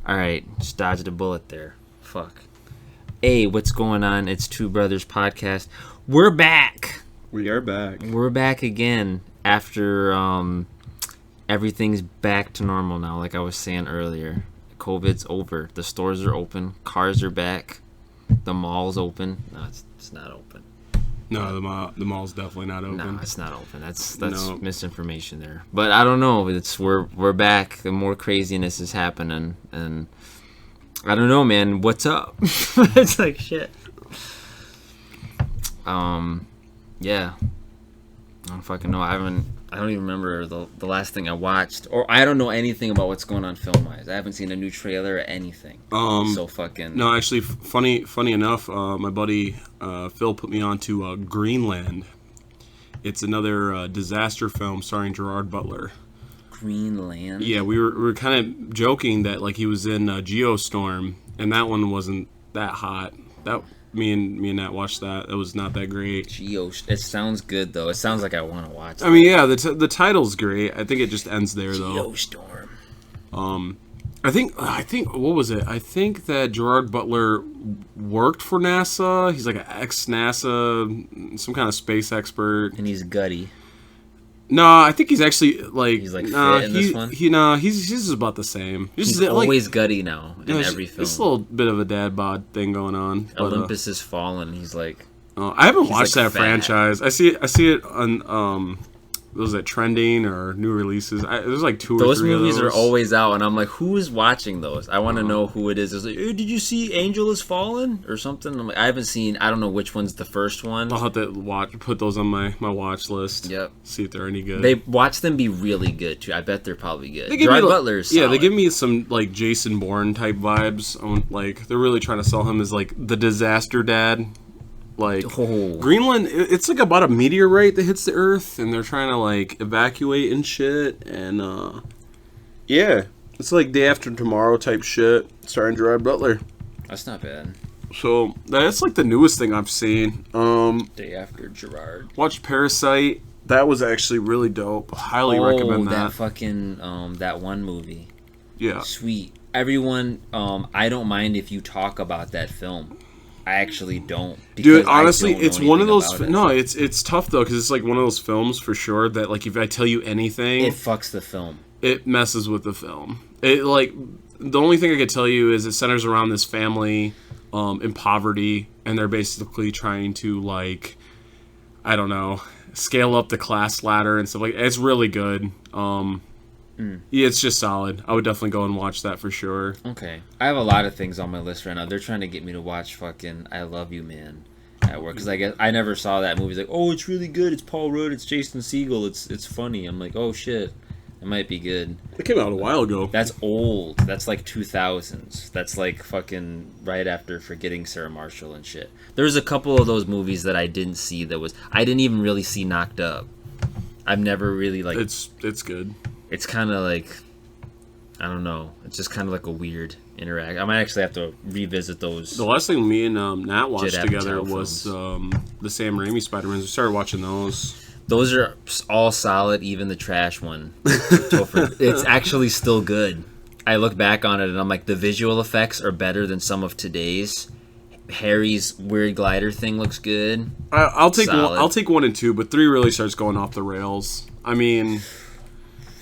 All right, just dodged a bullet there. Fuck. Hey, what's going on? It's Two Brothers Podcast. We're back. We are back. We're back again after everything's back to normal now, like I was saying earlier. COVID's over. The stores are open. Cars are back. The mall's open. No, it's not open. No, the mall's definitely not open. No, it's not open. That's misinformation there. But I don't know. We're back. The more craziness is happening, and I don't know, man. What's up? It's like shit. Yeah. I don't fucking know. I don't even remember the last thing I watched, or I don't know anything about what's going on film-wise. I haven't seen a new trailer or anything. So fucking. No, actually, funny enough, my buddy Phil put me on to Greenland. It's another disaster film starring Gerard Butler. Greenland. Yeah, we were kind of joking that like he was in Geostorm, and that one wasn't that hot. That. Me and Nat watched that. It was not that great. It sounds good though. It sounds like I want to watch it. I mean, yeah, the title's great. I think it just ends there though. Geostorm. I think what was it? I think that Gerard Butler worked for NASA. He's like an ex-NASA, some kind of space expert. And he's gutty. No, I think he's actually like he's like fit in this one. He's just about the same. He's always gutty now in every film. There's a little bit of a dad bod thing going on. Olympus has fallen. He's like. I haven't watched that franchise. I see it on was it trending or new releases? There's like two or three. Those movies of those. are always out, and I'm like, who is watching those? I want to know who it is. It's like, hey, did you see Angel Has Fallen or something? I'm like, I haven't seen. I don't know which one's the first one. I'll have to put those on my watch list. Yep. See if they're any good. They watch them be really good too. I bet they're probably good. Gerard Butler's solid. Yeah, they give me some like Jason Bourne type vibes. Like they're really trying to sell him as like the disaster dad. Like Greenland, it's like about a meteorite that hits the Earth, and they're trying to like evacuate and shit. And yeah, it's like Day After Tomorrow type shit, starring Gerard Butler. That's not bad. So that's like the newest thing I've seen. Day After Gerard. Watched Parasite. That was actually really dope. Highly recommend that. That fucking that one movie. Yeah. Sweet. Everyone, I don't mind if you talk about that film. I actually don't. Dude, honestly, it's one of those. No, it's tough though because it's like one of those films for sure that like if I tell you anything, it fucks the film. It messes with the film. It like the only thing I could tell you is it centers around this family in poverty, and they're basically trying to like, I don't know, scale up the class ladder and stuff like. It's really good. Yeah, it's just solid. I would definitely go and watch that for sure. Okay. I have a lot of things on my list right now. They're trying to get me to watch fucking I Love You, Man at work. Because I guess I never saw that movie. It's like, oh, it's really good. It's Paul Rudd. It's Jason Segel. It's funny. I'm like, oh, shit. It might be good. It came out a while ago. That's old. That's like 2000s. That's like fucking right after Forgetting Sarah Marshall and shit. There's a couple of those movies that I didn't see I didn't even really see Knocked Up. I've never really like... It's good. It's kind of like, I don't know. It's just kind of like a weird interact. I might actually have to revisit those. The last thing me and Nat watched together was the Sam Raimi Spider-Man. We started watching those. Those are all solid, even the trash one. It's actually still good. I look back on it and I'm like, the visual effects are better than some of today's. Harry's weird glider thing looks good. I'll take 1 and 2, but 3 really starts going off the rails. I mean...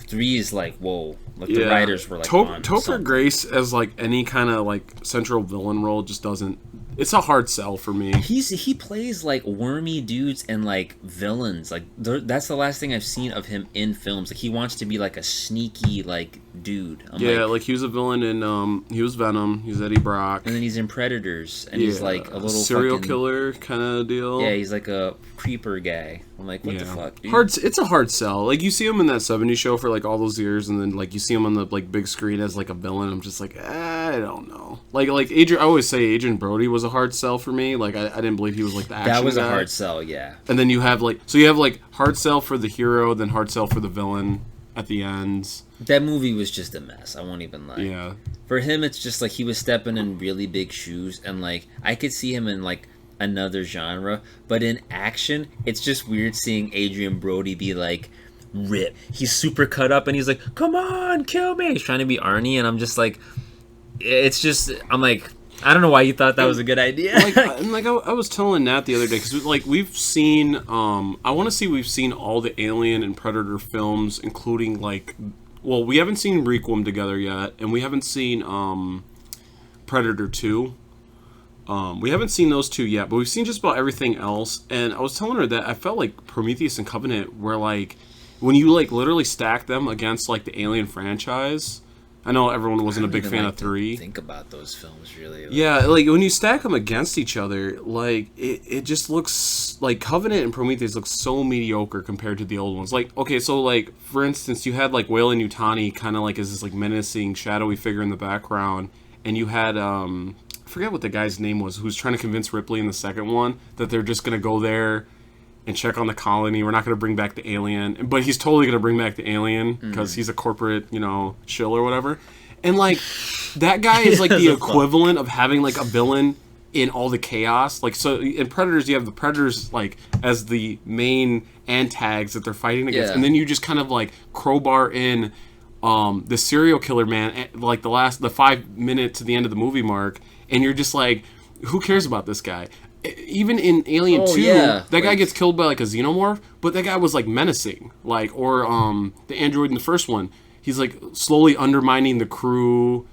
3 is like, whoa. Like the writers were like, Topher Grace as like any kind of like central villain role just doesn't. It's a hard sell for me. He plays like wormy dudes and like villains. Like that's the last thing I've seen of him in films. Like he wants to be like a sneaky like dude. Like he was a villain in he was Venom. He's Eddie Brock. And then he's in Predators, and he's like a little serial killer kind of deal. Yeah, he's like a creeper guy. I'm like, what the fuck, dude? It's a hard sell. Like you see him in that '70s show for like all those years, and then like you see him on the like big screen as like a villain. I'm just like, I don't know. Like Adrian, I always say Adrian Brody was a hard sell for me. Like I didn't believe he was like the action That was guy. A hard sell, yeah. And then you have like hard sell for the hero, then hard sell for the villain at the end. That movie was just a mess. I won't even lie. Yeah. For him, it's just like he was stepping in really big shoes, and like I could see him in like another genre, but in action, it's just weird seeing Adrian Brody be like ripped. He's super cut up, and he's like, "Come on, kill me!" He's trying to be Arnie, and I'm just like, it's just I'm like I don't know why you thought that was a good idea. I was telling Nat the other day because we've seen I want to see we've seen all the Alien and Predator films, including we haven't seen Requiem together yet, and we haven't seen Predator 2. We haven't seen those two yet, but we've seen just about everything else. And I was telling her that I felt like Prometheus and Covenant were when you literally stack them against the Alien franchise. I know everyone wasn't a big fan of 3. Think about those films, really. Yeah, when you stack them against each other, it just looks like Covenant and Prometheus look so mediocre compared to the old ones. Okay, so for instance, you had Weyland-Yutani kind of as this menacing, shadowy figure in the background, and you had I forget what the guy's name was, who's trying to convince Ripley in the second one that they're just gonna go there and check on the colony. We're not going to bring back the alien. But he's totally going to bring back the alien because he's a corporate, shill or whatever. And, that guy is, the equivalent of having, a villain in all the chaos. So in Predators, you have the Predators, as the main antags that they're fighting against. Yeah. And then you just kind of, crowbar in the serial killer man, the 5 minutes to the end of the movie mark. And you're just who cares about this guy? Even in Alien 2, that guy gets killed by a xenomorph, but that guy was menacing. Or the android in the first one, he's slowly undermining the crew.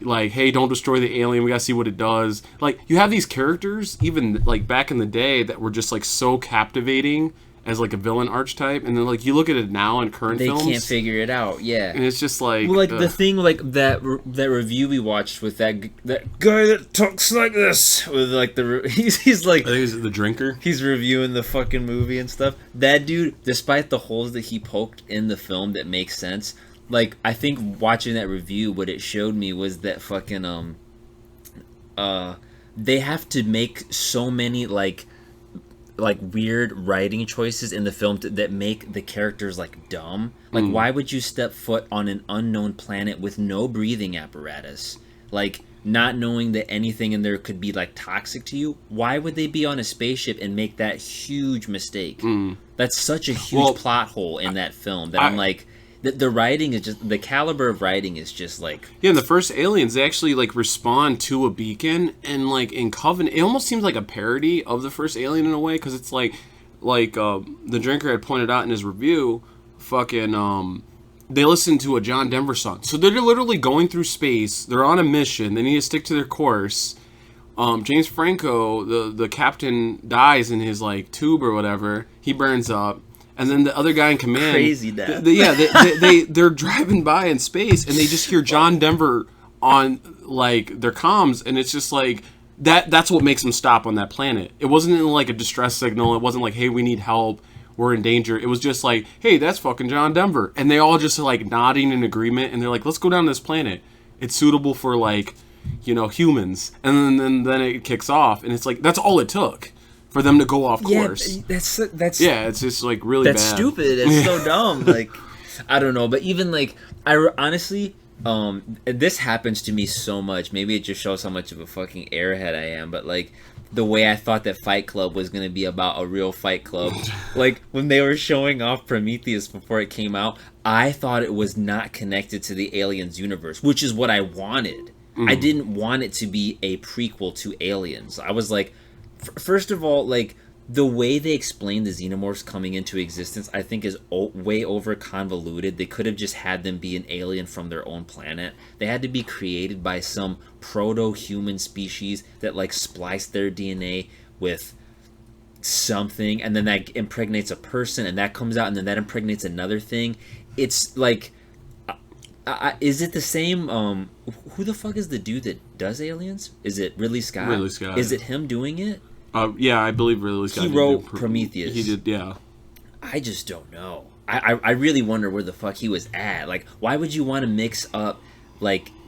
Hey, don't destroy the alien, we gotta see what it does. You have these characters, even back in the day, that were just so captivating as a villain archetype, and then you look at it now in current films, they can't figure it out. Yeah, and it's just the thing that review we watched with that guy that talks like this with he's I think it's the drinker. He's reviewing the fucking movie and stuff. That dude, despite the holes that he poked in the film that makes sense, I think watching that review, what it showed me was that fucking they have to make so many weird writing choices in the film that make the characters dumb. Why would you step foot on an unknown planet with no breathing apparatus, not knowing that anything in there could be toxic to you? Why would they be on a spaceship and make that huge mistake? That's such a huge plot hole in that film that I'm the writing is just, the caliber of writing is just yeah, in the first Aliens, they actually respond to a beacon, and in Covenant, it almost seems like a parody of the first Alien in a way, because it's the drinker had pointed out in his review, they listen to a John Denver song. So they're literally going through space, they're on a mission, they need to stick to their course. James Franco, the captain, dies in his tube or whatever, he burns up. And then the other guy in command, crazy death. They're driving by in space, and they just hear John Denver on their comms, and it's just that's what makes them stop on that planet. It wasn't in a distress signal. It wasn't hey, we need help, we're in danger. It was just hey, that's fucking John Denver, and they all just nodding in agreement, and they're let's go down this planet. It's suitable for humans, and then it kicks off, and it's that's all it took for them to go off course. That's it's just really that's bad. Stupid. It's so dumb. I don't know, but even I honestly, this happens to me so much. Maybe it just shows how much of a fucking airhead I am. But the way I thought that Fight Club was gonna be about a real Fight Club, when they were showing off Prometheus before it came out, I thought it was not connected to the Aliens universe, which is what I wanted. I didn't want it to be a prequel to Aliens. I was first of all, the way they explain the xenomorphs coming into existence, I think is way over convoluted. They could have just had them be an alien from their own planet. They had to be created by some proto-human species that spliced their DNA with something, and then that impregnates a person, and that comes out, and then that impregnates another thing. It's is it the same? Who the fuck is the dude that does Aliens? Is it Ridley Scott? Ridley Scott. Is it him doing it? Yeah, I believe Ridley Scott. He wrote Prometheus. He did, yeah. I just don't know. I really wonder where the fuck he was at. Why would you want to mix up,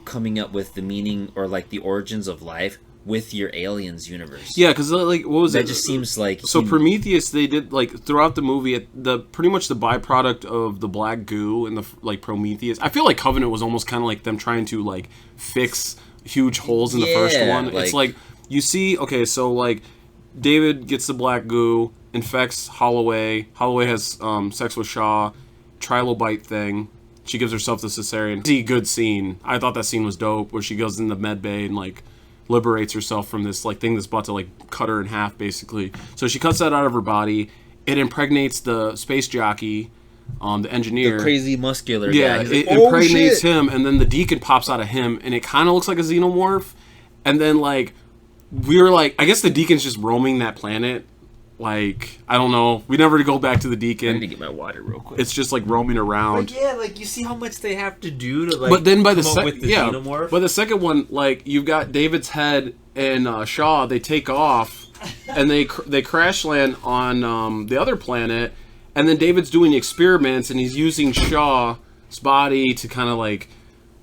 coming up with the meaning or, the origins of life with your Aliens universe? Yeah, because, what was that it? That just seems So Prometheus, they did, throughout the movie, pretty much the byproduct of the black goo and the, Prometheus. I feel like Covenant was almost kind of them trying to, fix huge holes in the first one. It's you see, okay, so, David gets the black goo, infects Holloway. Holloway has sex with Shaw, trilobite thing. she gives herself the cesarean. It's a good scene. I thought that scene was dope, where she goes in the med bay and like liberates herself from this like thing that's about to like cut her in half, basically. So she cuts that out of her body. It impregnates the space jockey, the engineer, the crazy muscular guy. He's It like, impregnates shit. him, and then the deacon pops out of him, and it kind of looks like a xenomorph. And then like we were like, I guess the deacon's just roaming that planet. Like, I don't know. We never go back to the deacon. I need to get my water real quick. It's just like roaming around. But yeah, like you see how much they have to do to like. But then by the xenomorph. But the second one, like you've got David's head and Shaw. They take off, and they crash land on the other planet, and then David's doing experiments, and he's using Shaw's body to kind of like.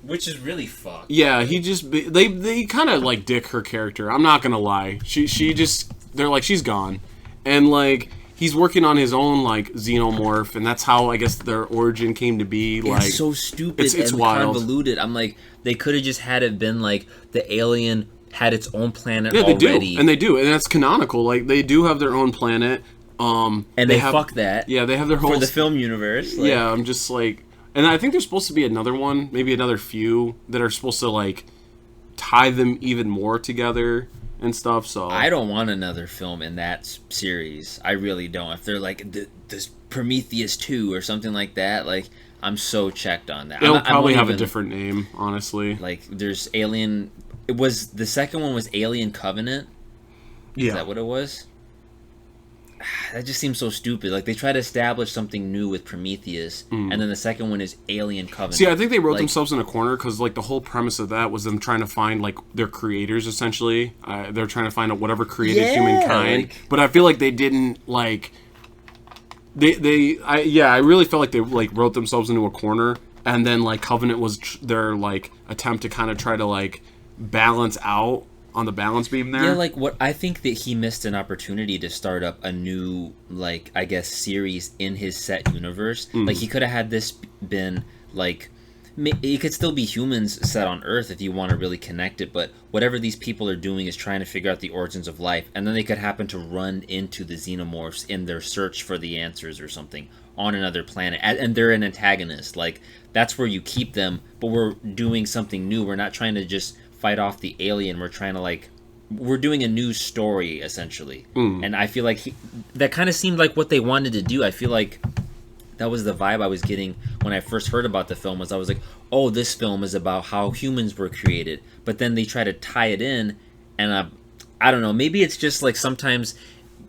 Which is really fucked. Yeah, he just they kind of like dick her character. I'm not gonna lie. She just they're like she's gone. And, like, he's working on his own, like, xenomorph, and that's how, I guess, their origin came to be. Like, it's so stupid it's and wild. Convoluted. I'm like, they could have just had it been, like, the alien had its own planet yeah, already. They do, and that's canonical. Like, they do have their own planet. And they fuck that. Yeah, they have their whole... For the film universe. Like, yeah, I'm just, like... And I think there's supposed to be another one, maybe another few, that are supposed to, like, tie them even more together... and stuff. So I don't want another film in that series. I really don't. If they're like this Prometheus 2 or something like that, like I'm so checked on that. It'll probably have a different name, honestly. Like there's Alien. It was the second one was Alien Covenant. Yeah, is that what it was? That just seems so stupid. Like they try to establish something new with Prometheus, and then the second one is Alien Covenant. See, I think they wrote themselves in a corner because like the whole premise of that was them trying to find like their creators. Essentially, they're trying to find out whatever created humankind. Like, but I feel like they didn't like. I really felt like they like wrote themselves into a corner, and then like Covenant was their like attempt to kind of try to like balance out. On the balance beam there. Yeah, like what I think that he missed an opportunity to start up a new, like I guess, series in his set universe. Like he could have had this been like, it could still be humans set on Earth if you want to really connect it. But whatever these people are doing is trying to figure out the origins of life, and then they could happen to run into the xenomorphs in their search for the answers or something on another planet, and they're an antagonist. Like that's where you keep them, but we're doing something new. We're not trying to just fight off the alien. We're trying to like we're doing a new story essentially, and I feel like that kind of seemed like what they wanted to do. I feel like that was the vibe I was getting when I first heard about the film. Was I was like, oh, this film is about how humans were created, but then they try to tie it in, and I don't know, maybe it's just like sometimes,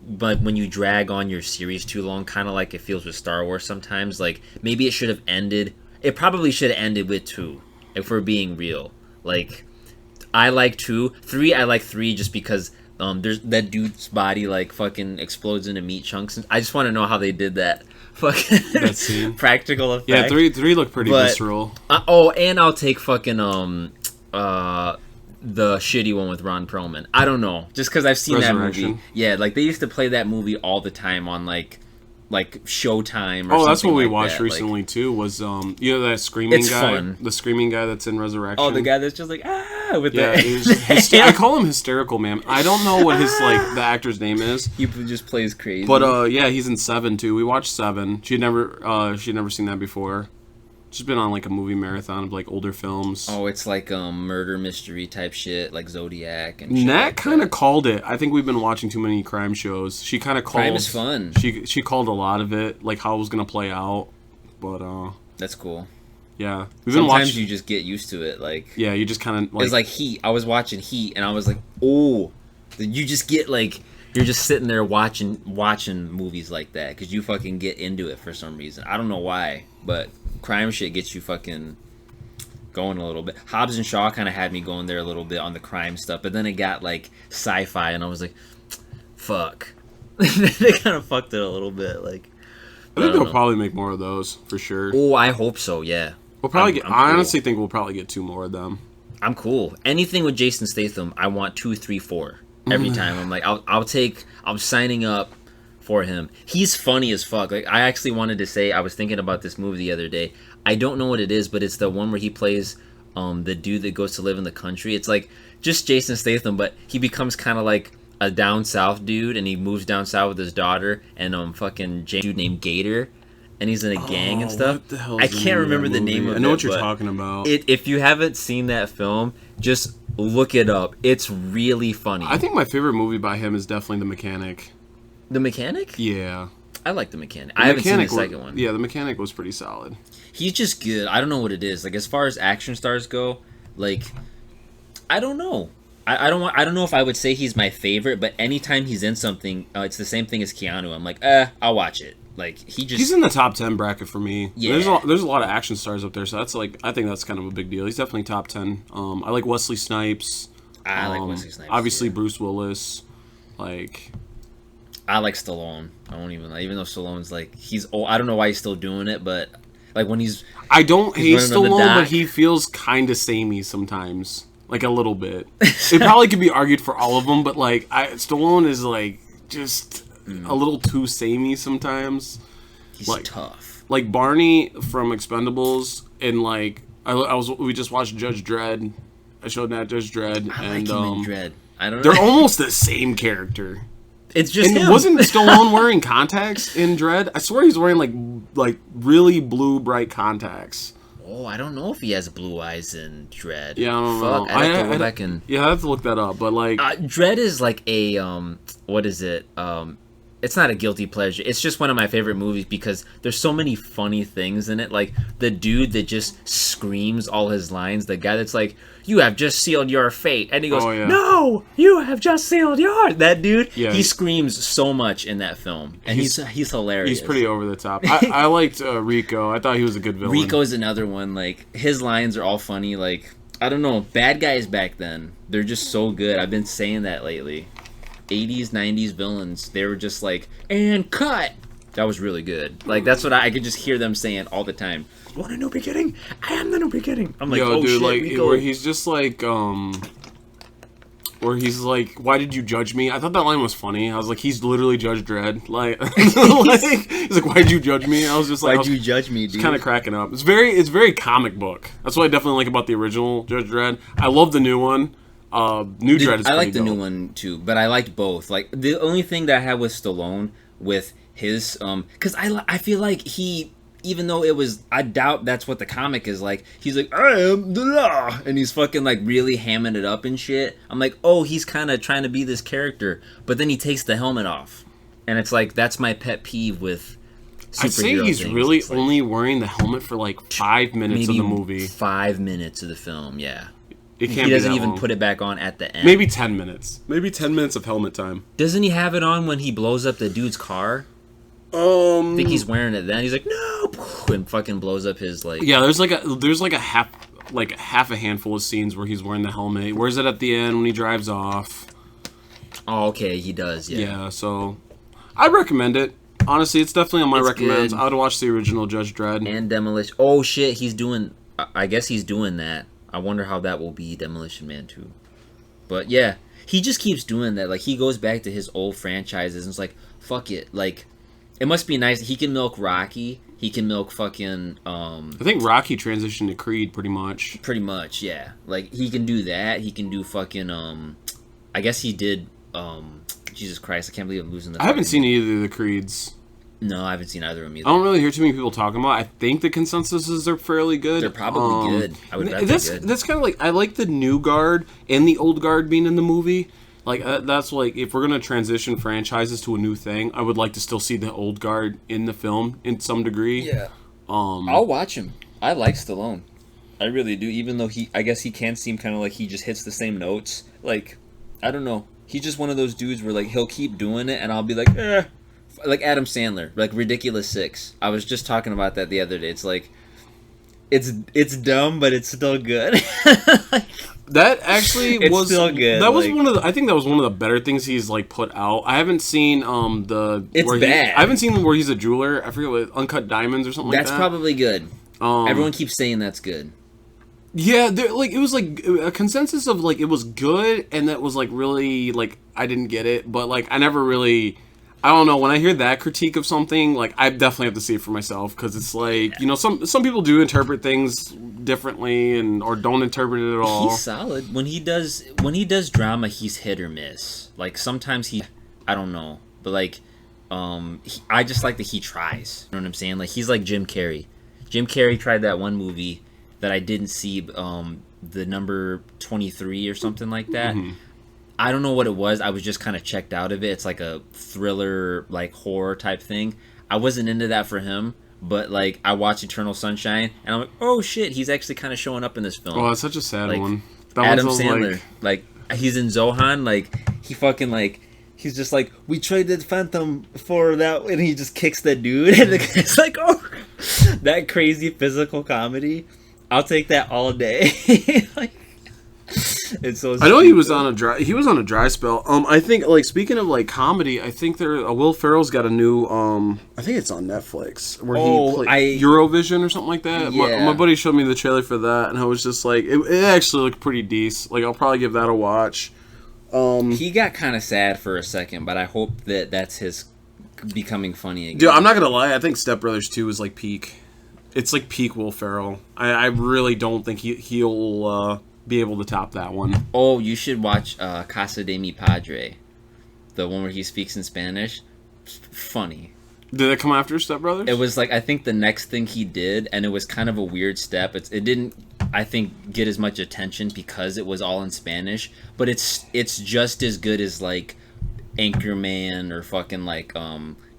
but when you drag on your series too long, kind of like it feels with Star Wars sometimes, like maybe it should have ended, it probably should have ended with 2, if we're being real. Like I like 2. 3, I like 3 just because there's that dude's body like fucking explodes into meat chunks. I just want to know how they did that. Fucking that scene. Practical effect. Yeah, 3 looked pretty visceral. And I'll take fucking the shitty one with Ron Perlman. I don't know, just because I've seen that movie. Yeah, like they used to play that movie all the time on like Showtime. Or that's what we like watched that. recently too. Was that screaming it's guy? Fun. The screaming guy that's in Resurrection. Oh, the guy that's just like with I call him hysterical, man. I don't know what his like the actor's name is. He just plays crazy. But yeah, he's in 7 too. We watched 7. She'd never seen that before. She's been on like a movie marathon of like older films. Oh, it's like murder mystery type shit, like Zodiac and. Nat kind of called it. I think we've been watching too many crime shows. She kind of called. Crime is fun. She called a lot of it, like how it was gonna play out. But that's cool. Yeah, sometimes you just get used to it. Like yeah, you just kind of like. It's like Heat. I was watching Heat, and I was like, oh, you just get like. You're just sitting there watching movies like that because you fucking get into it for some reason. I don't know why, but crime shit gets you fucking going a little bit. Hobbs and Shaw kind of had me going there a little bit on the crime stuff, but then it got like sci-fi, and I was like, fuck. They kind of fucked it a little bit. Like, I think they'll probably make more of those for sure. Oh, I hope so. Yeah, we'll probably I honestly think we'll probably get 2 more of them. I'm cool. Anything with Jason Statham, I want 2, 3, 4. Every time I'm like, I'm signing up for him. He's funny as fuck. Like I actually wanted to say, I was thinking about this movie the other day. I don't know what it is, but it's the one where he plays the dude that goes to live in the country. It's like just Jason Statham, but he becomes kind of like a down south dude, and he moves down south with his daughter and fucking dude named Gator. and he's in a gang and stuff. What the hell I is the can't name of remember that the movie? name of it. I know what you're but talking about. If you haven't seen that film, just look it up. It's really funny. I think my favorite movie by him is definitely The Mechanic. The Mechanic? Yeah. I like The Mechanic. I haven't seen the second one. Yeah, The Mechanic was pretty solid. He's just good. I don't know what it is. Like, as far as action stars go, like, I don't know. I don't know if I would say he's my favorite, but anytime he's in something, it's the same thing as Keanu. I'm like, I'll watch it. Like, he's in the top 10 bracket for me. Yeah. There's a lot of action stars up there, so that's like, I think that's kind of a big deal. He's definitely top 10. I like Wesley Snipes. I like Wesley Snipes. Obviously, yeah. Bruce Willis. Like, I like Stallone. I won't even lie. Even though Stallone's like, he's old. I don't know why he's still doing it, but like when I don't hate Stallone, but he feels kind of samey sometimes. Like a little bit. It probably could be argued for all of them, but like Stallone is like just a little too samey sometimes. He's like, tough. Like Barney from Expendables, and like we just watched Judge Dredd. I showed Nat Judge Dredd, I and like him in Dredd. I don't know. They're almost the same character. It's just and him. Wasn't Stallone wearing contacts in Dredd? I swear he's wearing like really blue bright contacts. Oh, I don't know if he has blue eyes in Dredd. Yeah, I don't know. I have to go back and... Yeah, I have to look that up, but like... Dredd is like a, what is it? It's not a guilty pleasure. It's just one of my favorite movies because there's so many funny things in it. Like, the dude that just screams all his lines. The guy that's like, you have just sealed your fate. And he goes, no, you have just sealed yours. That dude, he screams so much in that film. And he's hilarious. He's pretty over the top. I liked Rico. I thought he was a good villain. Rico's another one. Like, his lines are all funny. Like, I don't know. Bad guys back then, they're just so good. I've been saying that lately. 80s, 90s villains, they were just like, and cut. That was really good. Like, that's what I could just hear them saying all the time. You want a new beginning? I am the new beginning. I'm like, dude, shit, like, Rico. where he's just like, where he's like, why did you judge me? I thought that line was funny. I was like, he's literally Judge Dredd. Like, he's like, why did you judge me? I was just like, why'd you judge me, dude? Kind of cracking up. It's very comic book. That's what I definitely like about the original Judge Dredd. I love the new one. New Dredd is I like the dope. new one too, but I liked both. Like, the only thing that I had with Stallone with his because I feel like he, even though it was, I doubt that's what the comic is like, he's like, I am the law, and he's fucking like really hamming it up and shit. I'm like, oh, he's kind of trying to be this character, but then he takes the helmet off, and it's like, that's my pet peeve with superhero I'd say he's things. really It's like, only wearing the helmet for like 5 minutes of the movie. 5 minutes of the film, yeah. It can't He doesn't be that even long. put it back on at the end. Maybe 10 minutes. Maybe 10 minutes of helmet time. Doesn't he have it on when he blows up the dude's car? I think he's wearing it then. He's like, no, and fucking blows up his like. Yeah, there's like a half a handful of scenes where he's wearing the helmet. He wears it at the end when he drives off. Oh, okay, he does. Yeah. Yeah, so I recommend it. Honestly, it's definitely on my recommends. Good. I would watch the original Judge Dredd. And Demolition. Oh shit, he's doing. I guess he's doing that. I wonder how that will be Demolition Man 2. But yeah, he just keeps doing that. Like, he goes back to his old franchises and it's like, fuck it. Like, it must be nice. He can milk Rocky. He can milk fucking. I think Rocky transitioned to Creed pretty much. Pretty much, yeah. Like, he can do that. He can do fucking. I guess he did. Jesus Christ, I can't believe I'm losing the. I haven't seen either of the Creeds. No, I haven't seen either of them either. I don't really hear too many people talking about it. I think the consensus is they're fairly good. They're probably good. I would bet they're good. That's kind of like, I like the new guard and the old guard being in the movie. Like, that's like, if we're going to transition franchises to a new thing, I would like to still see the old guard in the film in some degree. Yeah. I'll watch him. I like Stallone. I really do, even though I guess he can seem kind of like he just hits the same notes. Like, I don't know. He's just one of those dudes where, like, he'll keep doing it and I'll be like, eh. Like Adam Sandler, like Ridiculous 6. I was just talking about that the other day. It's like, it's dumb, but it's still good. That actually it's was still good. That was I think that was one of the better things he's like put out. I haven't seen It's bad. I haven't seen where he's a jeweler. I forget what, Uncut Diamonds or something like that. That's probably good. Everyone keeps saying that's good. Yeah, like it was like a consensus of like it was good, and that was like really like I didn't get it, but like I never really. I don't know, when I hear that critique of something, like, I definitely have to see it for myself, because it's like, you know, some people do interpret things differently, or don't interpret it at all. He's solid. When he does drama, he's hit or miss. Like, sometimes I don't know, but like, I just like that he tries. You know what I'm saying? Like he's like Jim Carrey. Jim Carrey tried that one movie that I didn't see, the number 23 or something like that. I don't know what it was. I was just kind of checked out of it. It's like a thriller, like horror type thing. I wasn't into that for him, but like I watched Eternal Sunshine, and I'm like, oh shit, he's actually kind of showing up in this film. Oh, it's such a sad like, one. That Adam Sandler, like he's in Zohan, like he fucking like. He's just like, we traded Phantom for that, and he just kicks that dude, and the guy's like, oh, that crazy physical comedy. I'll take that all day. Like, it's so. I know he was on a dry spell. I think like speaking of like comedy, I think Will Ferrell's got a new I think it's on Netflix where he played Eurovision or something like that. Yeah. My buddy showed me the trailer for that, and I was just like, it actually looked pretty decent. Like I'll probably give that a watch. He got kind of sad for a second, but I hope that that's his becoming funny again. Dude, I'm not gonna lie. I think Step Brothers 2 is like peak. It's like peak Will Ferrell. I really don't think he'll be able to top that one. Oh, you should watch Casa de Mi Padre, the one where he speaks in Spanish. Funny. Did it come after Step Brothers? It was like I think the next thing he did, and it was kind of a weird step. It didn't, I think, get as much attention because it was all in Spanish. But it's just as good as like Anchorman or fucking like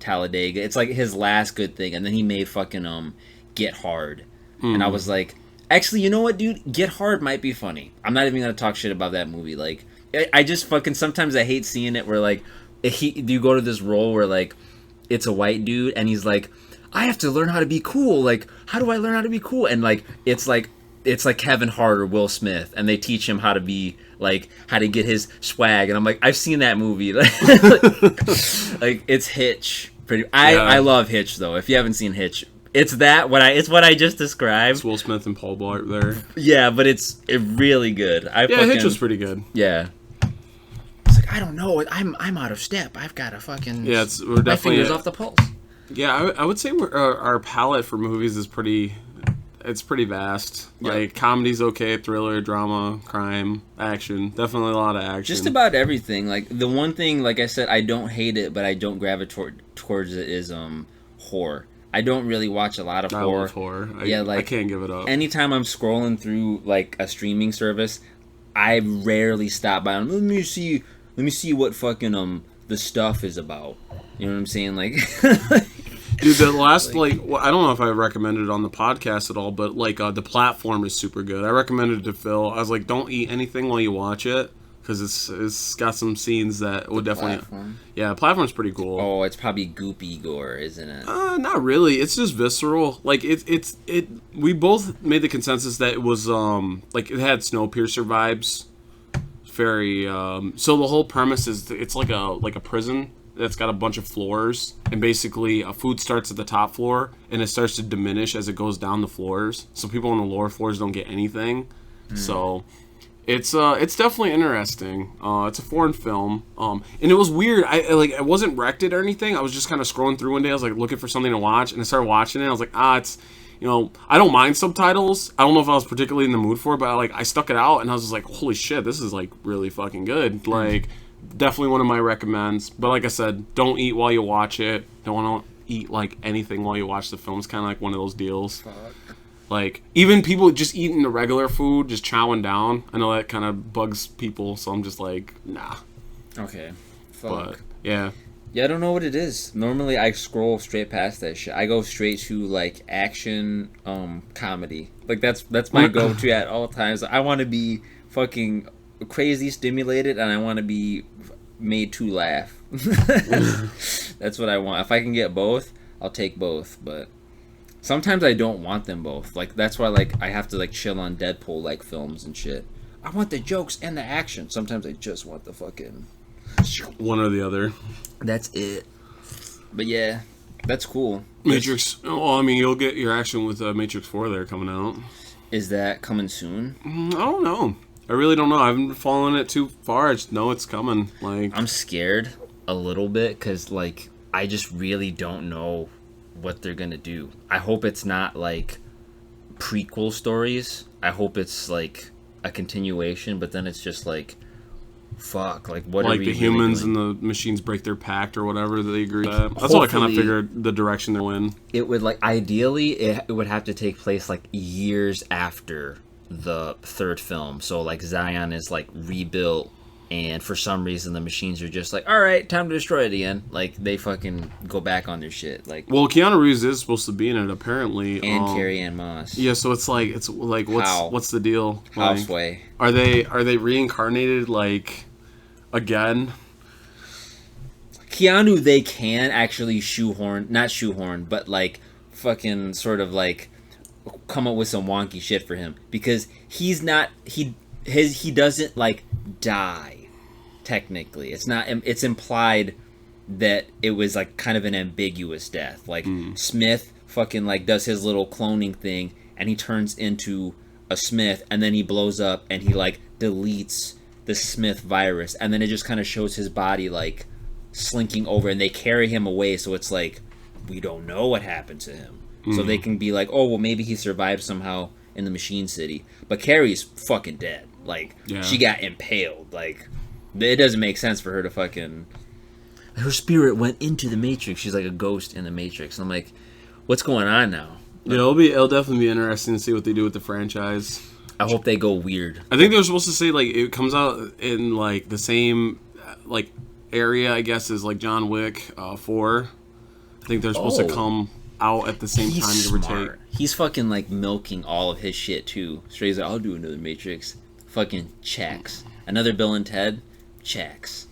Talladega. It's like his last good thing, and then he made fucking Get Hard, and I was like, actually, you know what, dude? Get Hard might be funny. I'm not even gonna talk shit about that movie. Like, I just fucking sometimes I hate seeing it where like you go to this role where like. It's a white dude, and he's like, I have to learn how to be cool. Like, how do I learn how to be cool? And like, it's like Kevin Hart or Will Smith, and they teach him how to be like how to get his swag. And I'm like, I've seen that movie. Like, it's Hitch. I love Hitch though. If you haven't seen Hitch, it's what I just described. It's Will Smith and Paul Blart there. Yeah, but it's really good. Hitch was pretty good. Yeah. I don't know. I'm out of step. I've got to fucking. Yeah, we're definitely my fingers off the pulse. Yeah, I would say our palette for movies is pretty. It's pretty vast. Yep. Like comedy's okay, thriller, drama, crime, action. Definitely a lot of action. Just about everything. Like the one thing, like I said, I don't hate it, but I don't gravitate towards it is horror. I don't really watch a lot of horror. I love horror. I can't give it up. Anytime I'm scrolling through like a streaming service, I rarely stop by. Let me see what fucking the stuff is about. You know what I'm saying? Like, dude, the last I don't know if I recommended it on the podcast at all, but like The Platform is super good. I recommended it to Phil. I was like, don't eat anything while you watch it because it's got some scenes that would definitely. Platform? Yeah, The Platform's pretty cool. Oh, it's probably goopy gore, isn't it? Not really. It's just visceral. Like it. We both made the consensus that it was like it had Snowpiercer vibes. Very so the whole premise is it's like a prison that's got a bunch of floors, and basically food starts at the top floor and it starts to diminish as it goes down the floors, so people on the lower floors don't get anything. So it's definitely interesting. It's a foreign film, and it was weird. I wasn't wrecked it or anything. I was just kind of scrolling through one day. I was like looking for something to watch, and I started watching it. I was like, it's. You know, I don't mind subtitles. I don't know if I was particularly in the mood for it, but I stuck it out, and I was just like, holy shit, this is, like, really fucking good. Like, definitely one of my recommends. But like I said, don't eat while you watch it. Don't want to eat, like, anything while you watch the film. It's kind of like one of those deals. Fuck. Like, even people just eating the regular food, just chowing down, I know that kind of bugs people, so I'm just like, nah. Okay. Fuck. But, yeah. Yeah, I don't know what it is. Normally, I scroll straight past that shit. I go straight to like action, comedy. Like that's my go-to at all times. I want to be fucking crazy stimulated, and I want to be made to laugh. That's what I want. If I can get both, I'll take both. But sometimes I don't want them both. Like that's why like I have to like chill on Deadpool like films and shit. I want the jokes and the action. Sometimes I just want the fucking one or the other. That's it. But yeah, that's cool. Matrix. Oh, I mean, you'll get your action with Matrix 4 there coming out. Is that coming soon? I don't know. I really don't know. I haven't been following it too far. I just know it's coming. Like, I'm scared a little bit because like I just really don't know what they're gonna do. I hope it's not like prequel stories. I hope it's like a continuation, but then it's just like fuck, like what are Like we the humans really and the machines break their pact or whatever they agree to that. That's what I kind of Hopefully- figured the direction they're in. It would like ideally it would have to take place like years after the third film. So like Zion is like rebuilt, and for some reason the machines are just like, all right, time to destroy it again. Like they fucking go back on their shit. Like Well, Keanu Reeves is supposed to be in it apparently. and Carrie Ann Moss. Yeah, so it's like How? what's the deal? Like, Houseway. are they reincarnated like again? Keanu, they can actually not shoehorn, but like fucking sort of like come up with some wonky shit for him because he doesn't like die technically. It's implied that it was like kind of an ambiguous death. Like Smith fucking like does his little cloning thing and he turns into a Smith and then he blows up and he like deletes the Smith virus and then it just kind of shows his body like slinking over and they carry him away, so it's like we don't know what happened to him. So they can be like, oh well, maybe he survived somehow in the Machine City, but Carrie's fucking dead. Like she got impaled. Like it doesn't make sense for her to fucking her spirit went into the Matrix. She's like a ghost in the Matrix, and I'm like, what's going on now? Yeah, it'll definitely be interesting to see what they do with the franchise. I hope they go weird. I think they were supposed to say like it comes out in like the same like area, I guess, as like John Wick 4. I think they're supposed to come out at the same time, give or take. He's fucking like milking all of his shit too. Straight like, I'll do another Matrix. Fucking checks. Another Bill and Ted. Checks.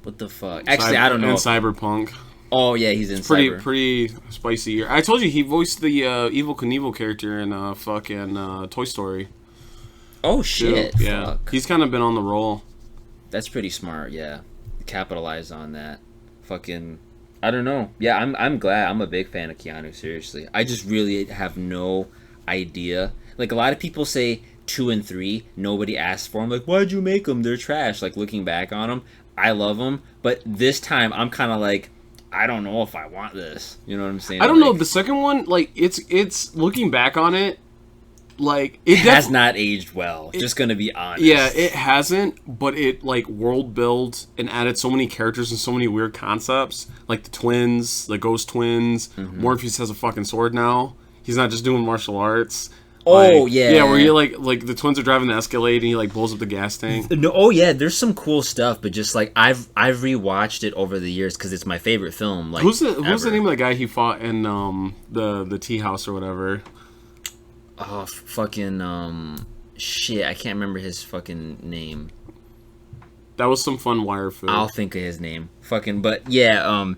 What the fuck? Actually, I don't know. And Cyberpunk. Oh yeah, he's in Cyber. Pretty spicy year. I told you he voiced the Evel Knievel character in fucking Toy Story. Oh shit! Too. Yeah, Fuck. he's kind of been on the roll. That's pretty smart. Yeah, capitalize on that. Fucking, I don't know. Yeah, I'm glad. I'm a big fan of Keanu. Seriously, I just really have no idea. Like a lot of people say 2 and 3, nobody asked for them. Like, why'd you make them? They're trash. Like looking back on them, I love them, but this time I'm kind of like, I don't know if I want this. You know what I'm saying? I don't know. The second one, like, it's looking back on it, like it has not aged well. Just gonna be honest. Yeah, it hasn't, but it like world built and added so many characters and so many weird concepts, like the twins, the ghost twins. Morpheus has a fucking sword now. He's not just doing martial arts. Oh like, yeah, yeah. Where you like the twins are driving the Escalade and he like blows up the gas tank. No, oh yeah, there's some cool stuff, but just like I've rewatched it over the years because it's my favorite film. Like who's the name of the guy he fought in the tea house or whatever? Oh fucking shit! I can't remember his fucking name. That was some fun wire food. I'll think of his name. Fucking, but yeah,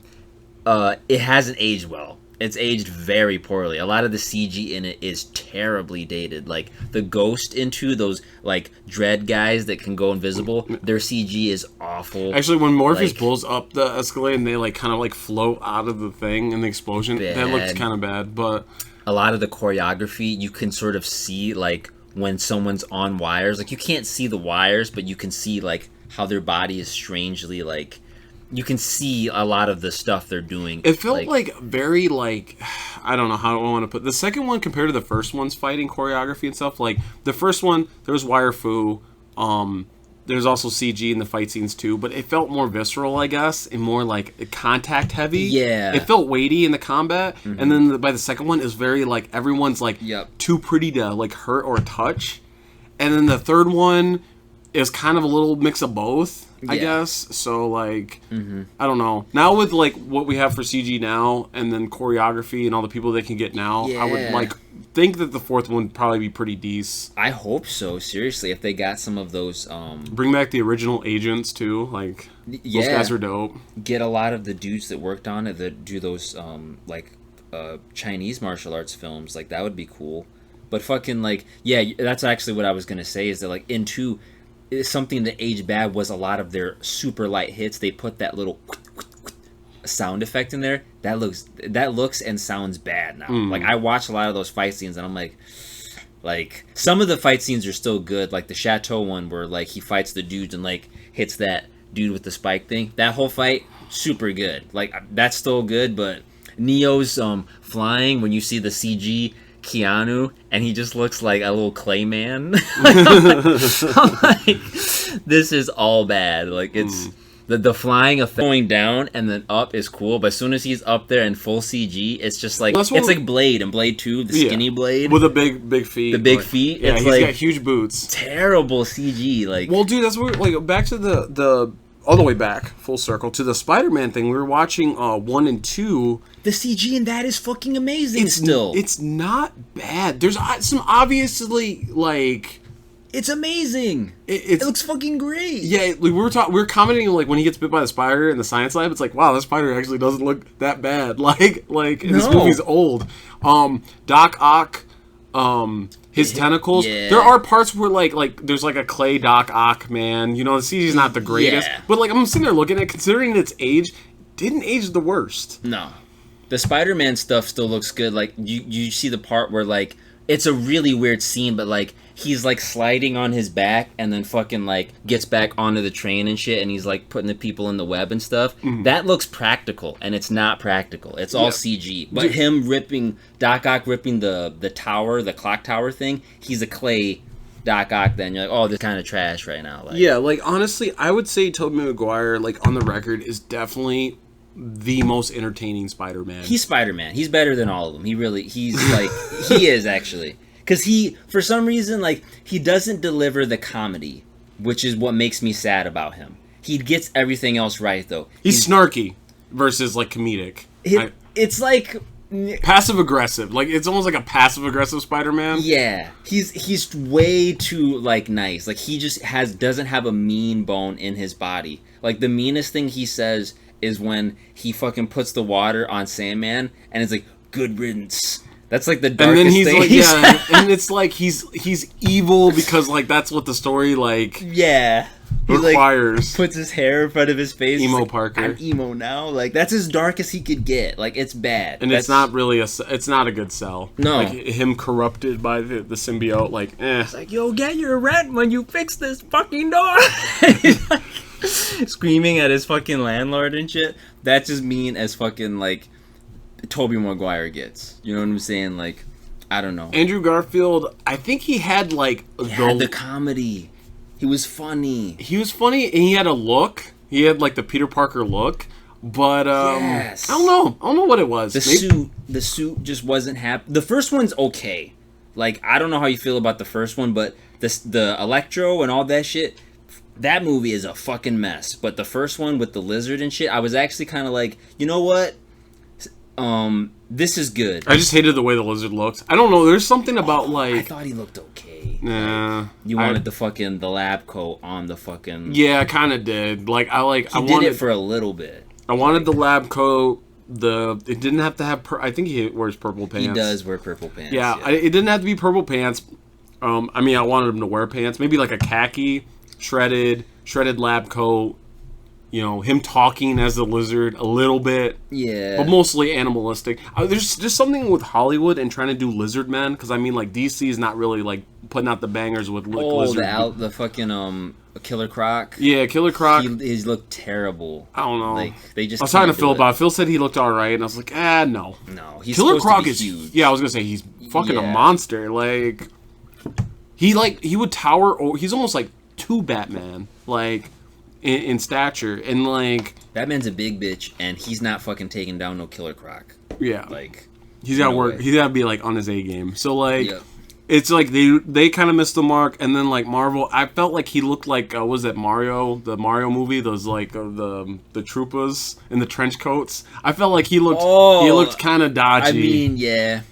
it hasn't aged well. It's aged very poorly. A lot of the CG in it is terribly dated. Like the ghost into those like dread guys that can go invisible, their CG is awful. Actually, when Morpheus like, blows up the Escalade and they like kind of like float out of the thing in the explosion, that looks kind of bad. But a lot of the choreography, you can sort of see like when someone's on wires. Like you can't see the wires, but you can see like how their body is strangely like. You can see a lot of the stuff they're doing. It felt like very like I don't know how I want to put the second one compared to the first one's fighting choreography and stuff. Like the first one, there was wire fu. There's also CG in the fight scenes too, but it felt more visceral, I guess, and more like contact heavy. Yeah, it felt weighty in the combat, and then by the second one, it was very like everyone's like too pretty to like hurt or touch, and then the third one is kind of a little mix of both. I guess so. Like, I don't know. Now with like what we have for CG now, and then choreography and all the people they can get now, I would like think that the fourth one would probably be pretty decent. I hope so. Seriously, if they got some of those, bring back the original agents too. Like, those guys are dope. Get a lot of the dudes that worked on it that do those Chinese martial arts films. Like that would be cool. But fucking like that's actually what I was gonna say is that like in 2. Something that aged bad was a lot of their super light hits. They put that little sound effect in there. That looks and sounds bad now. Like I watch a lot of those fight scenes and I'm like some of the fight scenes are still good. Like the Chateau one where like he fights the dudes and like hits that dude with the spike thing. That whole fight super good. Like that's still good. But Neo's flying when you see the CG Keanu and he just looks like a little clay man. I'm like This is all bad. Like it's the flying effect going down and then up is cool, but as soon as he's up there in full CG, it's just like it's like Blade and Blade 2, the skinny Blade with a big feet. The big feet. Yeah, it's he's like got huge boots. Terrible CG. Like, well, dude, that's what like back to the all the way back full circle to the Spider-Man thing. We were watching 1 and 2. The CG in that is fucking amazing. It's not bad. There's some obviously like. It's amazing. It looks fucking great. Yeah, we were commenting like when he gets bit by the spider in the science lab. It's like, wow, this spider actually doesn't look that bad. Like this movie's old. Doc Ock, his tentacles. Yeah. There are parts where like there's like a clay Doc Ock man. You know, the CG's not the greatest, but like I'm sitting there looking at it, considering its age, didn't age the worst. No, the Spider-Man stuff still looks good. Like you see the part where like it's a really weird scene, but like. He's like sliding on his back and then fucking like gets back onto the train and shit and he's like putting the people in the web and stuff. That looks practical and it's not practical. It's all CG. But him ripping Doc Ock ripping the tower, the clock tower thing, he's a clay Doc Ock then. You're like, oh, this kind of trash right now. Like, yeah, like honestly, I would say Tobey Maguire, like on the record, is definitely the most entertaining Spider-Man. He's Spider-Man. He's better than all of them. He's like he is actually. Because he, for some reason, like, he doesn't deliver the comedy, which is what makes me sad about him. He gets everything else right, though. He's snarky versus, like, comedic. It's like... Passive-aggressive. Like, it's almost like a passive-aggressive Spider-Man. Yeah. He's way too, like, nice. Like, he just doesn't have a mean bone in his body. Like, the meanest thing he says is when he fucking puts the water on Sandman, and it's like, good riddance. That's like the darkest and then he's thing. Like, yeah, and it's like he's evil because like that's what the story like requires. Like, puts his hair in front of his face. Emo like, Parker. I'm emo now. Like that's as dark as he could get. Like it's bad. And it's not really it's not a good sell. No, like him corrupted by the symbiote. Like It's like you'll get your rent when you fix this fucking door. Screaming at his fucking landlord and shit. That's as mean as fucking like. Tobey Maguire gets. You know what I'm saying? Like, I don't know. Andrew Garfield, I think he had like the comedy. He was funny. He was funny and he had a look. He had like the Peter Parker look. But yes. I don't know what it was. The suit just wasn't happy. The first one's okay. Like, I don't know how you feel about the first one, but the Electro and all that shit, that movie is a fucking mess. But the first one with the lizard and shit, I was actually kind of like, you know what? This is good. I just hated the way the lizard looked. I don't know. There's something about like I thought he looked okay. Nah, like, you wanted the lab coat on the fucking. Yeah, I kind of did. Like I did it for a little bit. I wanted the lab coat. It didn't have to have. I think he wears purple pants. He does wear purple pants. Yeah, it didn't have to be purple pants. I mean, I wanted him to wear pants. Maybe like a khaki, shredded lab coat. You know, him talking as the lizard a little bit. Yeah. But mostly animalistic. There's just something with Hollywood and trying to do lizard men. Because, I mean, like, DC is not really, like, putting out the bangers with lizard. The fucking, Killer Croc. Yeah, Killer Croc. He's looked terrible. I don't know. Like, they just I was talking to Phil about it. Phil said he looked alright. And I was like, no. No, he's Killer Croc is huge. Yeah, I was going to say, he's fucking a monster. Like, he would tower. He's almost like 2 Batman. Like... In stature and like Batman's a big bitch and he's not fucking taking down no Killer Croc. Yeah, like he's got to work. He's got to be like on his A game. So like, it's like they kind of missed the mark. And then like Marvel, I felt like he looked like was that Mario, the Mario movie? Those like the Troopas in the trench coats. I felt like he looked kind of dodgy. I mean, yeah.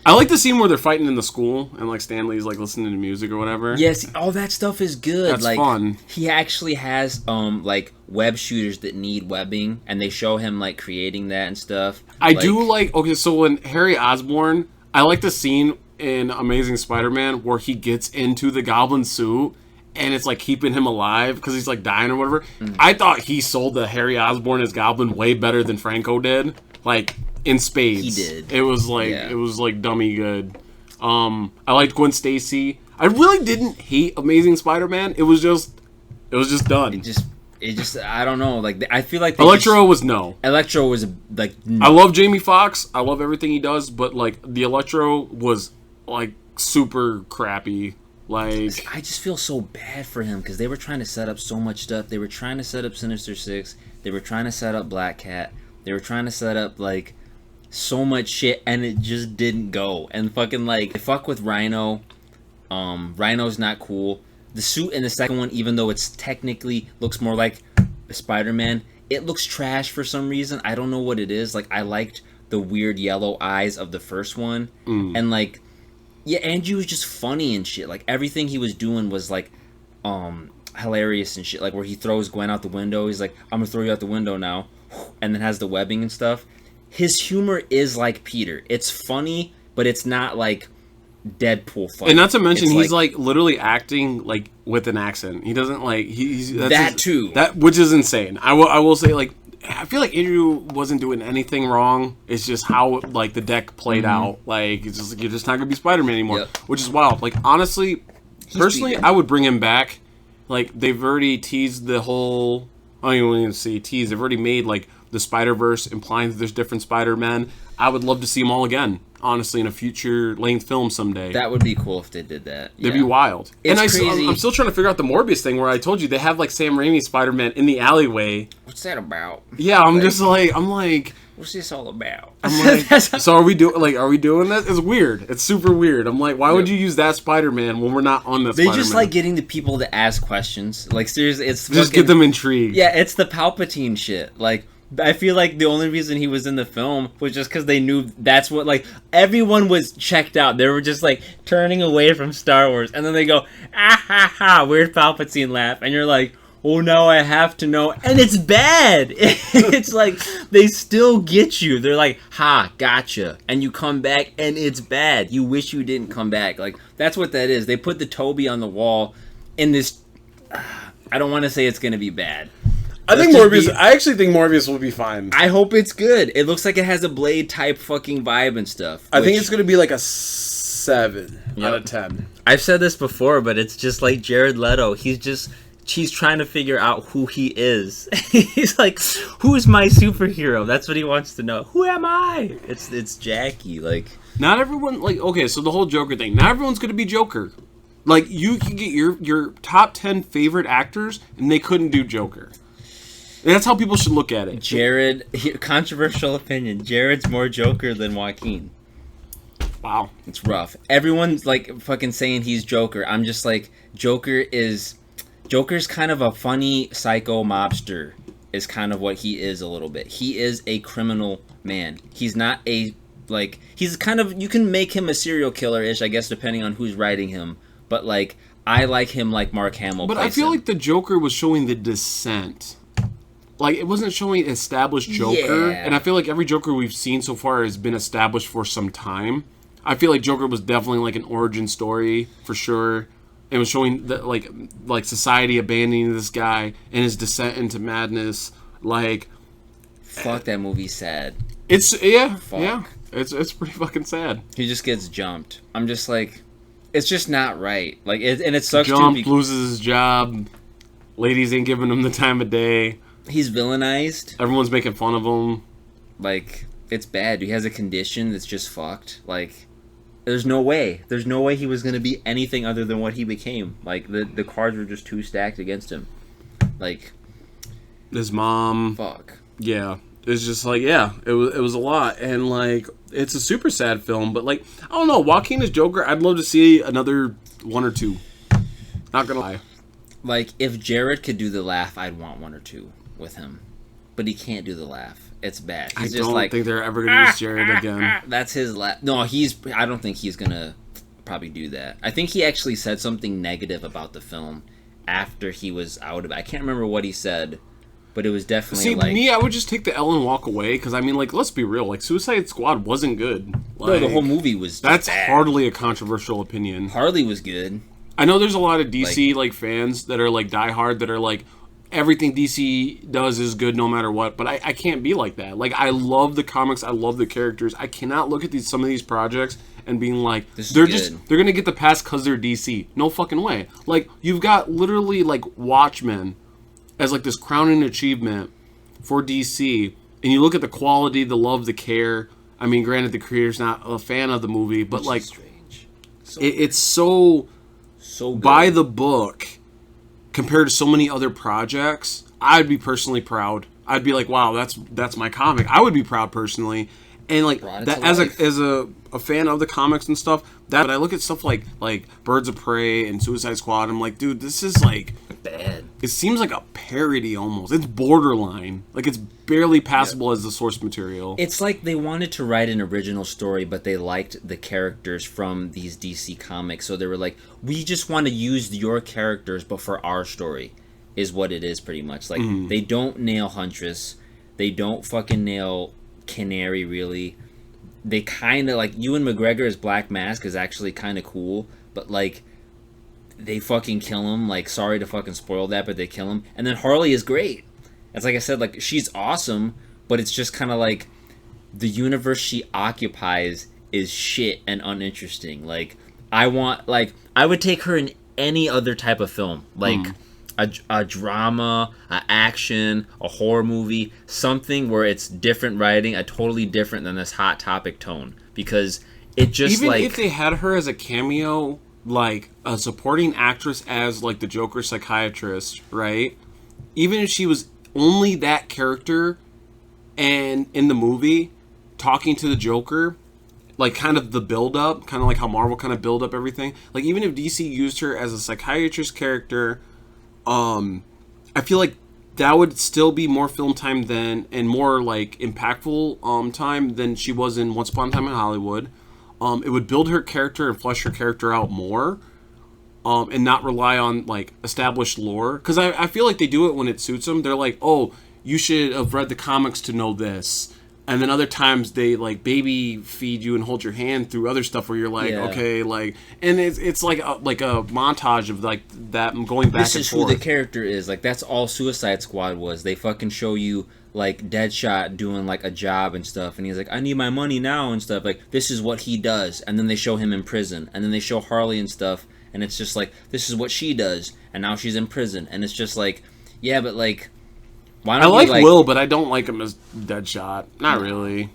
I like the scene where they're fighting in the school and like Stanley's like listening to music or whatever. Yes, all that stuff is good. That's like, fun. He actually has like web shooters that need webbing, and they show him like creating that and stuff. I do like. Okay, so when Harry Osborn, I like the scene in Amazing Spider-Man where he gets into the Goblin suit. And it's like keeping him alive because he's like dying or whatever. I thought he sold the Harry Osborn as Goblin way better than Franco did. Like in spades. He did. It was like dummy good. I liked Gwen Stacy. I really didn't hate Amazing Spider-Man. It was just done. It just I don't know. Like I feel like Electro was no. Electro was like. I love Jamie Foxx. I love everything he does, but like the Electro was like super crappy. Like, I just feel so bad for him because they were trying to set up so much stuff. They were trying to set up Sinister Six. They were trying to set up Black Cat. They were trying to set up like so much shit, and it just didn't go. And fucking like fuck with Rhino. Rhino's not cool. The suit in the second one, even though it's technically looks more like Spider-Man, it looks trash for some reason. I don't know what it is. Like, I liked the weird yellow eyes of the first one, and like. Yeah, Andrew was just funny and shit. Like, everything he was doing was, like, hilarious and shit. Like, where he throws Gwen out the window. He's like, I'm gonna throw you out the window now. And then has the webbing and stuff. His humor is like Peter. It's funny, but it's not, like, Deadpool funny. And not to mention, he's, like, literally acting, like, with an accent. He doesn't, like... He's too. Which is insane. I will say, like... I feel like Andrew wasn't doing anything wrong. It's just how like the deck played out. Like it's just like, you're just not gonna be Spider-Man anymore, which is wild. Like honestly, personally, I would bring him back. Like they've already teased the whole. I don't even see tease. They've already made like the Spider-Verse, implying that there's different Spider-Men. I would love to see them all again. Honestly, in a future length film someday. That would be cool if they did that. It'd be wild. It's crazy. I'm still trying to figure out the Morbius thing where I told you they have like Sam Raimi Spider-Man in the alleyway. What's that about? Yeah, I'm like, what's this all about? I'm like, so are we doing this? It's weird. It's super weird. I'm like, why would you use that Spider-Man when we're not on the Spider-Man? They just like getting the people to ask questions. Like seriously, it's just get them intrigued. Yeah, it's the Palpatine shit. Like. I feel like the only reason he was in the film was just because they knew that's what, like, everyone was checked out. They were just, like, turning away from Star Wars. And then they go, ah, ha, ha, weird Palpatine laugh. And you're like, oh, no, I have to know. And it's bad. It's like, they still get you. They're like, ha, gotcha. And you come back, and it's bad. You wish you didn't come back. Like, that's what that is. They put the Toby on the wall in this... I don't want to say it's going to be bad. I actually think Morbius will be fine. I hope it's good. It looks like it has a Blade type fucking vibe and stuff. I think it's going to be like a 7 out of 10. I've said this before, but it's just like Jared Leto. He's trying to figure out who he is. He's like, who's my superhero? That's what he wants to know. Who am I? It's Jackie. Like, not everyone, like, okay, so the whole Joker thing. Not everyone's going to be Joker. Like, you can get your top 10 favorite actors, and they couldn't do Joker. And that's how people should look at it. Jared, controversial opinion. Jared's more Joker than Joaquin. Wow. It's rough. Everyone's like fucking saying he's Joker. I'm just like, Joker's kind of a funny psycho mobster is kind of what he is a little bit. He is a criminal man. He's not a, like, he's kind of, you can make him a serial killer-ish, I guess, depending on who's writing him. But like, I like him like Mark Hamill. But I feel like the Joker was showing the descent. Like, it wasn't showing established Joker, and I feel like every Joker we've seen so far has been established for some time. I feel like Joker was definitely, like, an origin story, for sure. It was showing, that like society abandoning this guy and his descent into madness. Like... Fuck, that movie's sad. It's pretty fucking sad. He just gets jumped. I'm just like... It's just not right. Like, and it sucks too. Loses his job. Ladies ain't giving him the time of day. He's villainized. Everyone's making fun of him. Like, it's bad. He has a condition that's just fucked. Like, there's no way. There's no way he was going to be anything other than what he became. Like, the cards were just too stacked against him. Like... His mom. Fuck. Yeah. It's just like, yeah, it was a lot. And, like, it's a super sad film. But, like, I don't know. Joaquin as Joker, I'd love to see another 1 or 2. Not going to lie. Like, if Jared could do the laugh, I'd want 1 or 2 with him. But he can't do the laugh. It's bad. He's I don't think they're ever going to use Jared again. That's his laugh. No, I don't think he's going to probably do that. I think he actually said something negative about the film after he was out of it. I can't remember what he said, but it was definitely like... me, I would just take the L and walk away, because, I mean, like, let's be real. Like, Suicide Squad wasn't good. Like, no, the whole movie was just That's bad. Hardly a controversial opinion. Harley was good. I know there's a lot of DC like fans that are like diehard that are like everything DC does is good no matter what, but I can't be like that. Like, I love the comics, I love the characters. I cannot look at some of these projects and being like they're gonna get the pass because they're DC. No fucking way. Like, you've got literally like Watchmen as like this crowning achievement for DC, and you look at the quality, the love, the care. I mean, granted, the creator's not a fan of the movie, but like, it's so So good. by the book compared to so many other projects, I'd be personally proud. I'd be like, wow, that's my comic. I would be proud personally. And like that as a fan of the comics and stuff, that I look at stuff like Birds of Prey and Suicide Squad, I'm like, dude, this is like bad. It seems like a parody almost. It's borderline. Like it's barely passable as the source material. It's like they wanted to write an original story, but they liked the characters from these DC comics, so they were like, we just want to use your characters, but for our story, is what it is pretty much. Like they don't nail Huntress, they don't fucking nail Canary really. They kind of like Ewan McGregor as Black Mask is actually kind of cool, but like they fucking kill him. Like, sorry to fucking spoil that, but they kill him. And then Harley is great. It's like I said, like she's awesome, but it's just kind of like the universe she occupies is shit and uninteresting. Like I would take her in any other type of film, like a drama, a action, a horror movie, something where it's different writing, a totally different than this Hot Topic tone, because it just even like if they had her as a cameo, like a supporting actress as like the Joker psychiatrist, right? Even if she was only that character and in the movie talking to the Joker, like kind of the build up, kind of like how Marvel kind of build up everything. Like even if DC used her as a psychiatrist character, I feel like that would still be more film time than and more like impactful time than she was in Once Upon a Time in Hollywood. It would build her character and flesh her character out more, and not rely on like established lore. Because I feel like they do it when it suits them. They're like, oh, you should have read the comics to know this. And then other times they like baby feed you and hold your hand through other stuff where you're like, okay, like, and it's like a montage of like that going back and forth. This is who the character is. Like that's all Suicide Squad was. They fucking show you like Deadshot doing like a job and stuff, and he's like, I need my money now and stuff. Like this is what he does, and then they show him in prison, and then they show Harley and stuff, and it's just like this is what she does, and now she's in prison, and it's just like, yeah, but like. I like Will, but I don't like him as Deadshot. Not really.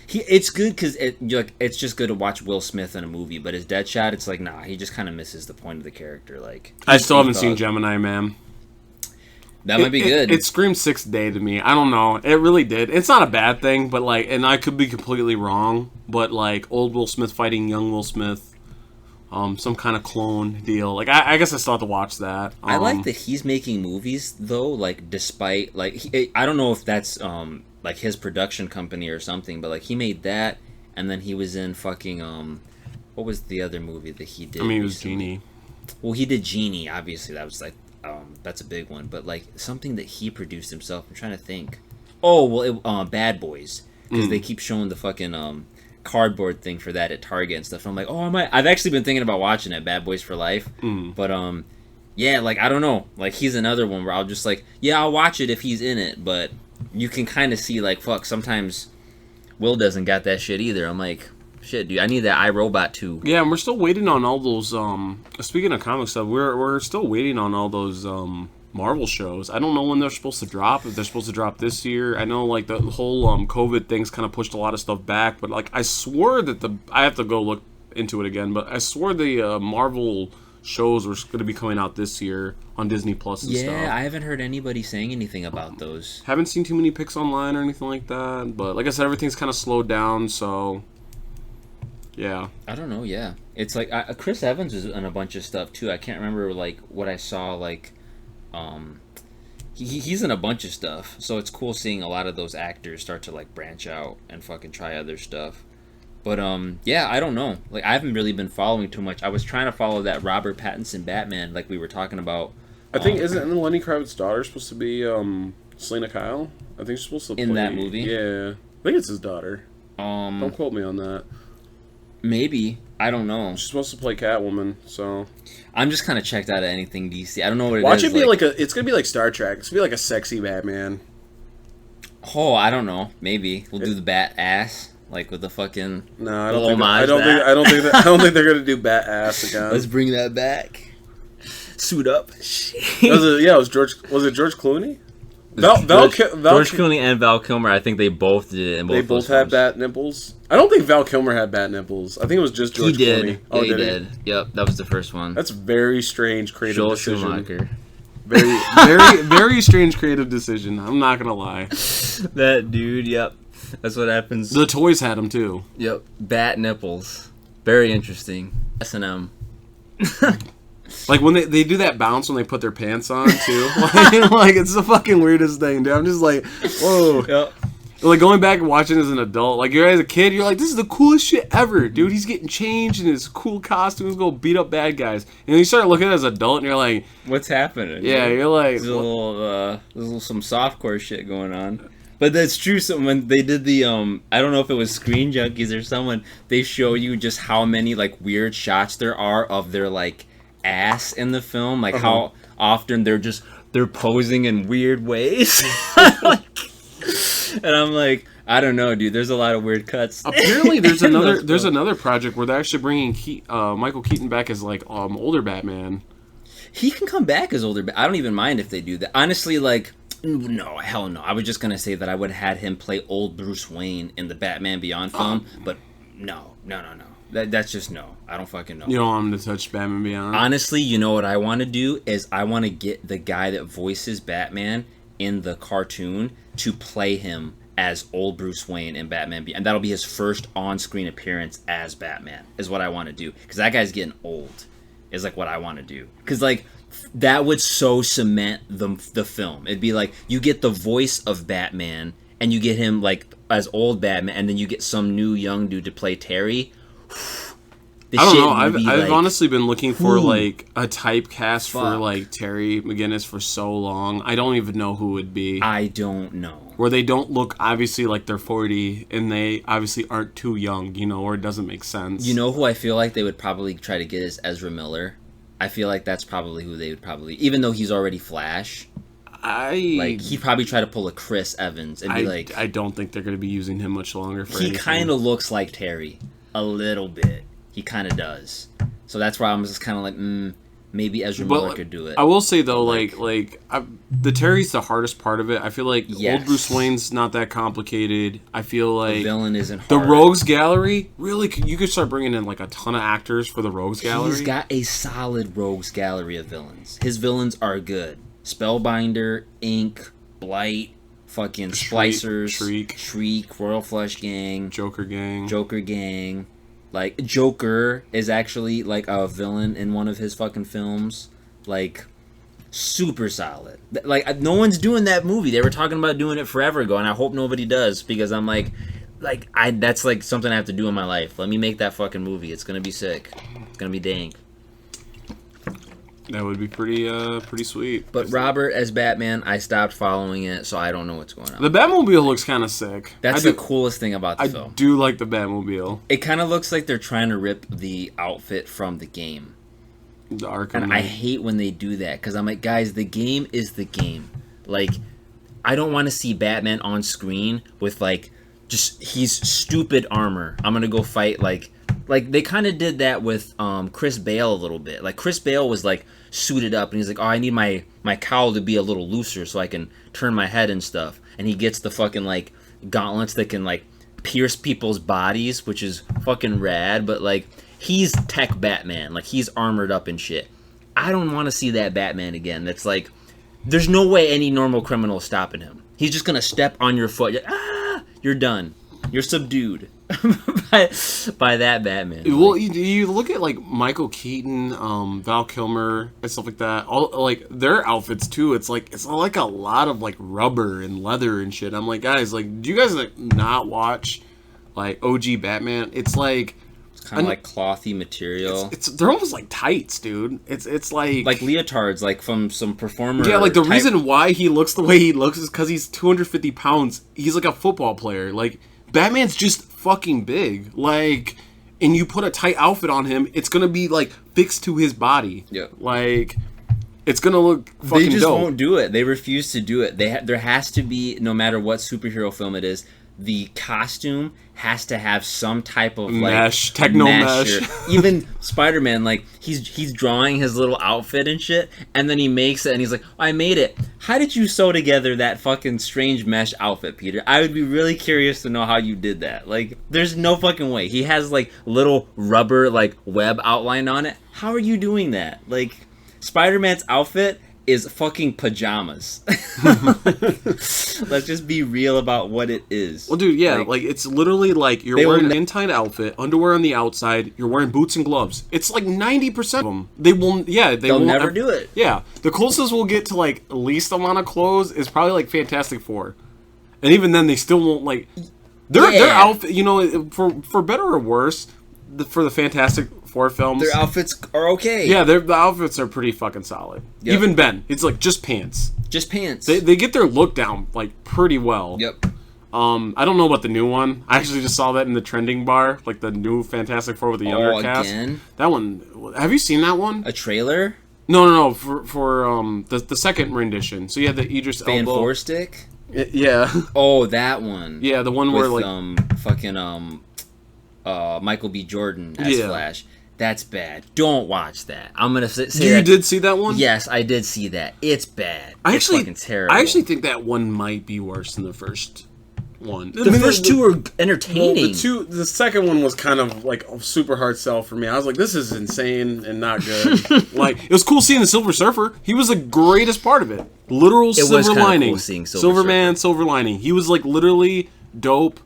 It's good because it's just good to watch Will Smith in a movie, but as Deadshot, it's like, nah, he just kind of misses the point of the character. Like I still haven't seen Gemini Man. That might be good. It screamed Sixth Day to me. I don't know. It really did. It's not a bad thing, but like, and I could be completely wrong, but like old Will Smith fighting young Will Smith. Some kind of clone deal. Like, I guess I still have to watch that. I like that he's making movies, though, like, despite, like, I don't know if that's, like, his production company or something, but, like, he made that, and then he was in fucking, what was the other movie that he did? I mean, it was Genie. Well, he did Genie, obviously, that was, like, that's a big one, but, like, something that he produced himself, I'm trying to think. Oh, well, Bad Boys, because they keep showing the fucking, cardboard thing for that at Target and stuff. And I'm like, oh, I've actually been thinking about watching it, Bad Boys for Life. But yeah, like I don't know, like he's another one where I'll just like, yeah, I'll watch it if he's in it, but you can kind of see like, fuck, sometimes Will doesn't got that shit either. I'm like, shit, dude, I need that iRobot too. Yeah, and we're still waiting on all those. Speaking of comic stuff, we're still waiting on all those Marvel shows. I don't know when they're supposed to drop. If they're supposed to drop this year, I know like the whole COVID thing's kind of pushed a lot of stuff back. But like I swore that I have to go look into it again. But I swore the Marvel shows were going to be coming out this year on Disney Plus and stuff. Yeah, I haven't heard anybody saying anything about those. Haven't seen too many pics online or anything like that. But like I said, everything's kind of slowed down. So yeah, I don't know. Yeah, it's like Chris Evans is in a bunch of stuff too. I can't remember like what I saw like. He's in a bunch of stuff, so it's cool seeing a lot of those actors start to like branch out and fucking try other stuff. But yeah, I don't know. Like I haven't really been following too much. I was trying to follow that Robert Pattinson Batman, like we were talking about. I think isn't Lenny Kravitz's daughter supposed to be Selena Kyle? I think she's supposed to play in that movie. Yeah, I think it's his daughter. Don't quote me on that. Maybe. I don't know. She's supposed to play Catwoman, so I'm just kind of checked out of anything DC. I don't know what it is. Watch it be like it's gonna be like Star Trek. It's gonna be like a sexy Batman. Oh, I don't know. Maybe we'll do the bat ass, like with the fucking. No, I don't think. I don't think they're gonna do bat ass again. Let's bring that back. Suit up. It was George. Was it George Clooney? George Clooney and Val Kilmer, I think they both did it. In They both had bat nipples. I don't think Val Kilmer had bat nipples. I think it was just George Clooney. Oh, he did. Yep, that was the first one. That's very strange creative Joel decision. Schumacher. Very strange creative decision. I'm not gonna lie. That dude. Yep, that's what happens. The toys had them too. Yep, bat nipples. Very interesting. S&M. Like when they do that bounce when they put their pants on too. like it's the fucking weirdest thing, dude. I'm just like, whoa. Yep. Like going back and watching as an adult, like you're as a kid, you're like, this is the coolest shit ever, dude. He's getting changed in his cool costumes, go beat up bad guys. And then you start looking at it as an adult, and you're like, what's happening? Yeah, you're like, there's a little some softcore shit going on. But that's true. So when they did the I don't know if it was Screen Junkies or someone, they show you just how many like weird shots there are of their like ass in the film, like how often they're posing in weird ways. And I'm like, I don't know, dude. There's a lot of weird cuts. Apparently, there's another project where they're actually bringing Michael Keaton back as like older Batman. He can come back as older, but I don't even mind if they do that. Honestly, like, no, hell no. I was just gonna say that I would have had him play old Bruce Wayne in the Batman Beyond film, but no. That's just no. I don't fucking know. You don't want him to touch Batman Beyond? Honestly, you know what I want to do is I want to get the guy that voices Batman in the cartoon to play him as old Bruce Wayne in Batman Beyond. And that'll be his first on-screen appearance as Batman, is what I want to do. Because that guy's getting old, is like what I want to do. Because like that would so cement the film. It'd be like you get the voice of Batman and you get him like as old Batman, and then you get some new young dude to play Terry. I don't know. I've honestly been looking for like a typecast for like Terry McGinnis for so long. I don't even know who it would be. I don't know. Where they don't look obviously like they're 40 and they obviously aren't too young, you know, or it doesn't make sense. You know who I feel like they would probably try to get is Ezra Miller. I feel like that's probably who they would probably, even though he's already Flash. He'd probably try to pull a Chris Evans and be like, I don't think they're going to be using him much longer for anything. He kind of looks like Terry a little bit. He kind of does. So that's why I'm just kind of like, maybe Ezra Miller could do it. I will say, though, the Terry's the hardest part of it. I feel like old Bruce Wayne's not that complicated. I feel like the villain isn't hard. The Rogues Gallery, really, you could start bringing in, like, a ton of actors for the Rogues Gallery. He's got a solid Rogues Gallery of villains. His villains are good. Spellbinder, Ink, Blight, fucking Splicers, Shriek, Royal Flush Gang, Joker Gang. Like, Joker is actually, like, a villain in one of his fucking films. Like, super solid. Like, no one's doing that movie. They were talking about doing it forever ago, and I hope nobody does, because I'm like, that's, like, something I have to do in my life. Let me make that fucking movie. It's gonna be sick. It's gonna be dank. That would be pretty sweet. But Robert as Batman, I stopped following it, so I don't know what's going on. The Batmobile looks kind of sick. That's the coolest thing about the film. I do like the Batmobile. It kind of looks like they're trying to rip the outfit from the game. The Arkham. And I hate when they do that, because I'm like, guys, the game is the game. Like, I don't want to see Batman on screen with, like, just, he's stupid armor. I'm going to go fight, like they kind of did that with Chris Bale a little bit. Like, Chris Bale was, like, suited up, and he's like, oh, I need my cowl to be a little looser so I can turn my head and stuff. And he gets the fucking, like, gauntlets that can, like, pierce people's bodies, which is fucking rad. But, like, he's tech Batman. Like, he's armored up and shit. I don't want to see that Batman again. That's, like, there's no way any normal criminal is stopping him. He's just going to step on your foot. You're done. You're subdued. by that Batman. Well, you look at like Michael Keaton, Val Kilmer, and stuff like that. All like their outfits too. It's like a lot of like rubber and leather and shit. I'm like, guys, like, do you guys like not watch like OG Batman? It's like kind of like clothy material. They're almost like tights, dude. It's like leotards, like from some performer. Yeah, like the reason why he looks the way he looks is because he's 250 pounds. He's like a football player. Like, Batman's just fucking big. Like, and you put a tight outfit on him, it's gonna be like fixed to his body. Yeah. Like, it's gonna look fucking dope. They just won't do it. They refuse to do it. There has to be, no matter what superhero film it is, the costume has to have some type of like mesh, techno mesh. Even Spider-Man, like he's drawing his little outfit and shit, and then he makes it, and he's like, I made it. How did you sew together that fucking strange mesh outfit, Peter? I would be really curious to know how you did that. Like, there's no fucking way. He has like little rubber like web outline on it. How are you doing that? Like, Spider-Man's outfit is fucking pajamas. Let's just be real about what it is. Well, dude, yeah, like it's literally like you're wearing an in-tight outfit, underwear on the outside, you're wearing boots and gloves. It's like 90% of them. They'll never do it. Yeah, the closest we'll get to like least amount of clothes is probably like Fantastic Four, and even then they still won't like their outfit. You know, for better or worse, for the Fantastic Four films, their outfits are okay. Yeah, the outfits are pretty fucking solid. Yep. Even Ben, it's like just pants. Just pants. They get their look down like pretty well. Yep. I don't know about the new one. I actually just saw that in the trending bar, like the new Fantastic Four with the younger cast. Again? That one. Have you seen that one? A trailer? No. For the second rendition. So you had the Idris Fan Elba. Four Stick? Yeah. Oh, that one. Yeah, the one where with, like Michael B. Jordan as Flash. That's bad. Don't watch that. I'm gonna say you did see that one? Yes, I did see that. It's bad. It's fucking terrible. I actually think that one might be worse than the first one. The first two are entertaining. Well, the second one was kind of like a super hard sell for me. I was like, this is insane and not good. Like, it was cool seeing the Silver Surfer. He was the greatest part of it. Literal silver lining. Cool seeing Silverman, silver lining. He was like literally dope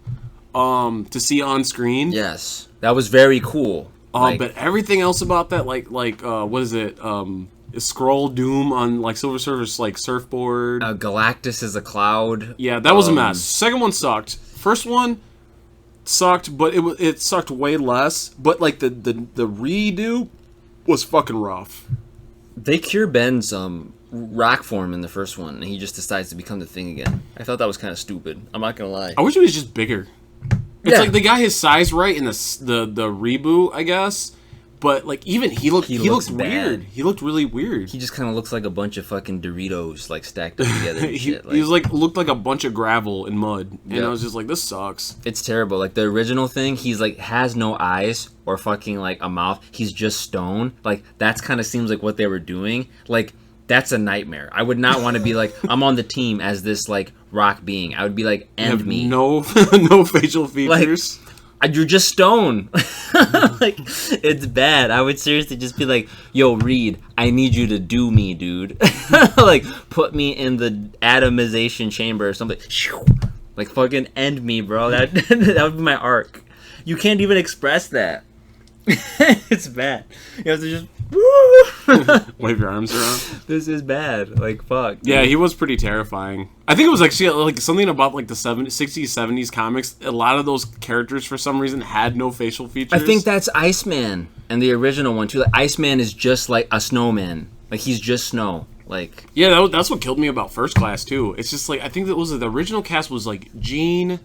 to see on screen. Yes, that was very cool. But everything else about that, like what is it? Scroll Doom on like Silver Surfer's like surfboard. Galactus is a cloud. Yeah, that was a mess. Second one sucked. First one sucked, but it sucked way less. But like the redo was fucking rough. They cure Ben's rock form in the first one, and he just decides to become the Thing again. I thought that was kind of stupid. I'm not gonna lie. I wish it was just bigger. It's like they got his size right in the reboot, I guess. But like even he looked weird. He looked really weird. He just kind of looks like a bunch of fucking Doritos like stacked up together. And shit. He was like looked like a bunch of gravel and mud, and I was just like, this sucks. It's terrible. Like the original Thing, he's like has no eyes or fucking like a mouth. He's just stone. Like that's kind of seems like what they were doing. Like that's a nightmare. I would not want to be like I'm on the team as this like rock being. I would be like end me. No facial features. Like, you're just stone. Like, it's bad. I would seriously just be like, yo, Reed, I need you to do me, dude. Like, put me in the atomization chamber or something. Like, fucking end me, bro. That would be my arc. You can't even express that. It's bad. You have to just wave your arms around. This is bad. Like, fuck. Yeah, he was pretty terrifying. I think it was actually like something about like the 60s, 70s comics. A lot of those characters for some reason had no facial features. I think that's Iceman and the original one too. Like, Iceman is just like a snowman. Like he's just snow. Like yeah, that's what killed me about First Class too. It's just like I think that was the original cast was like Jean,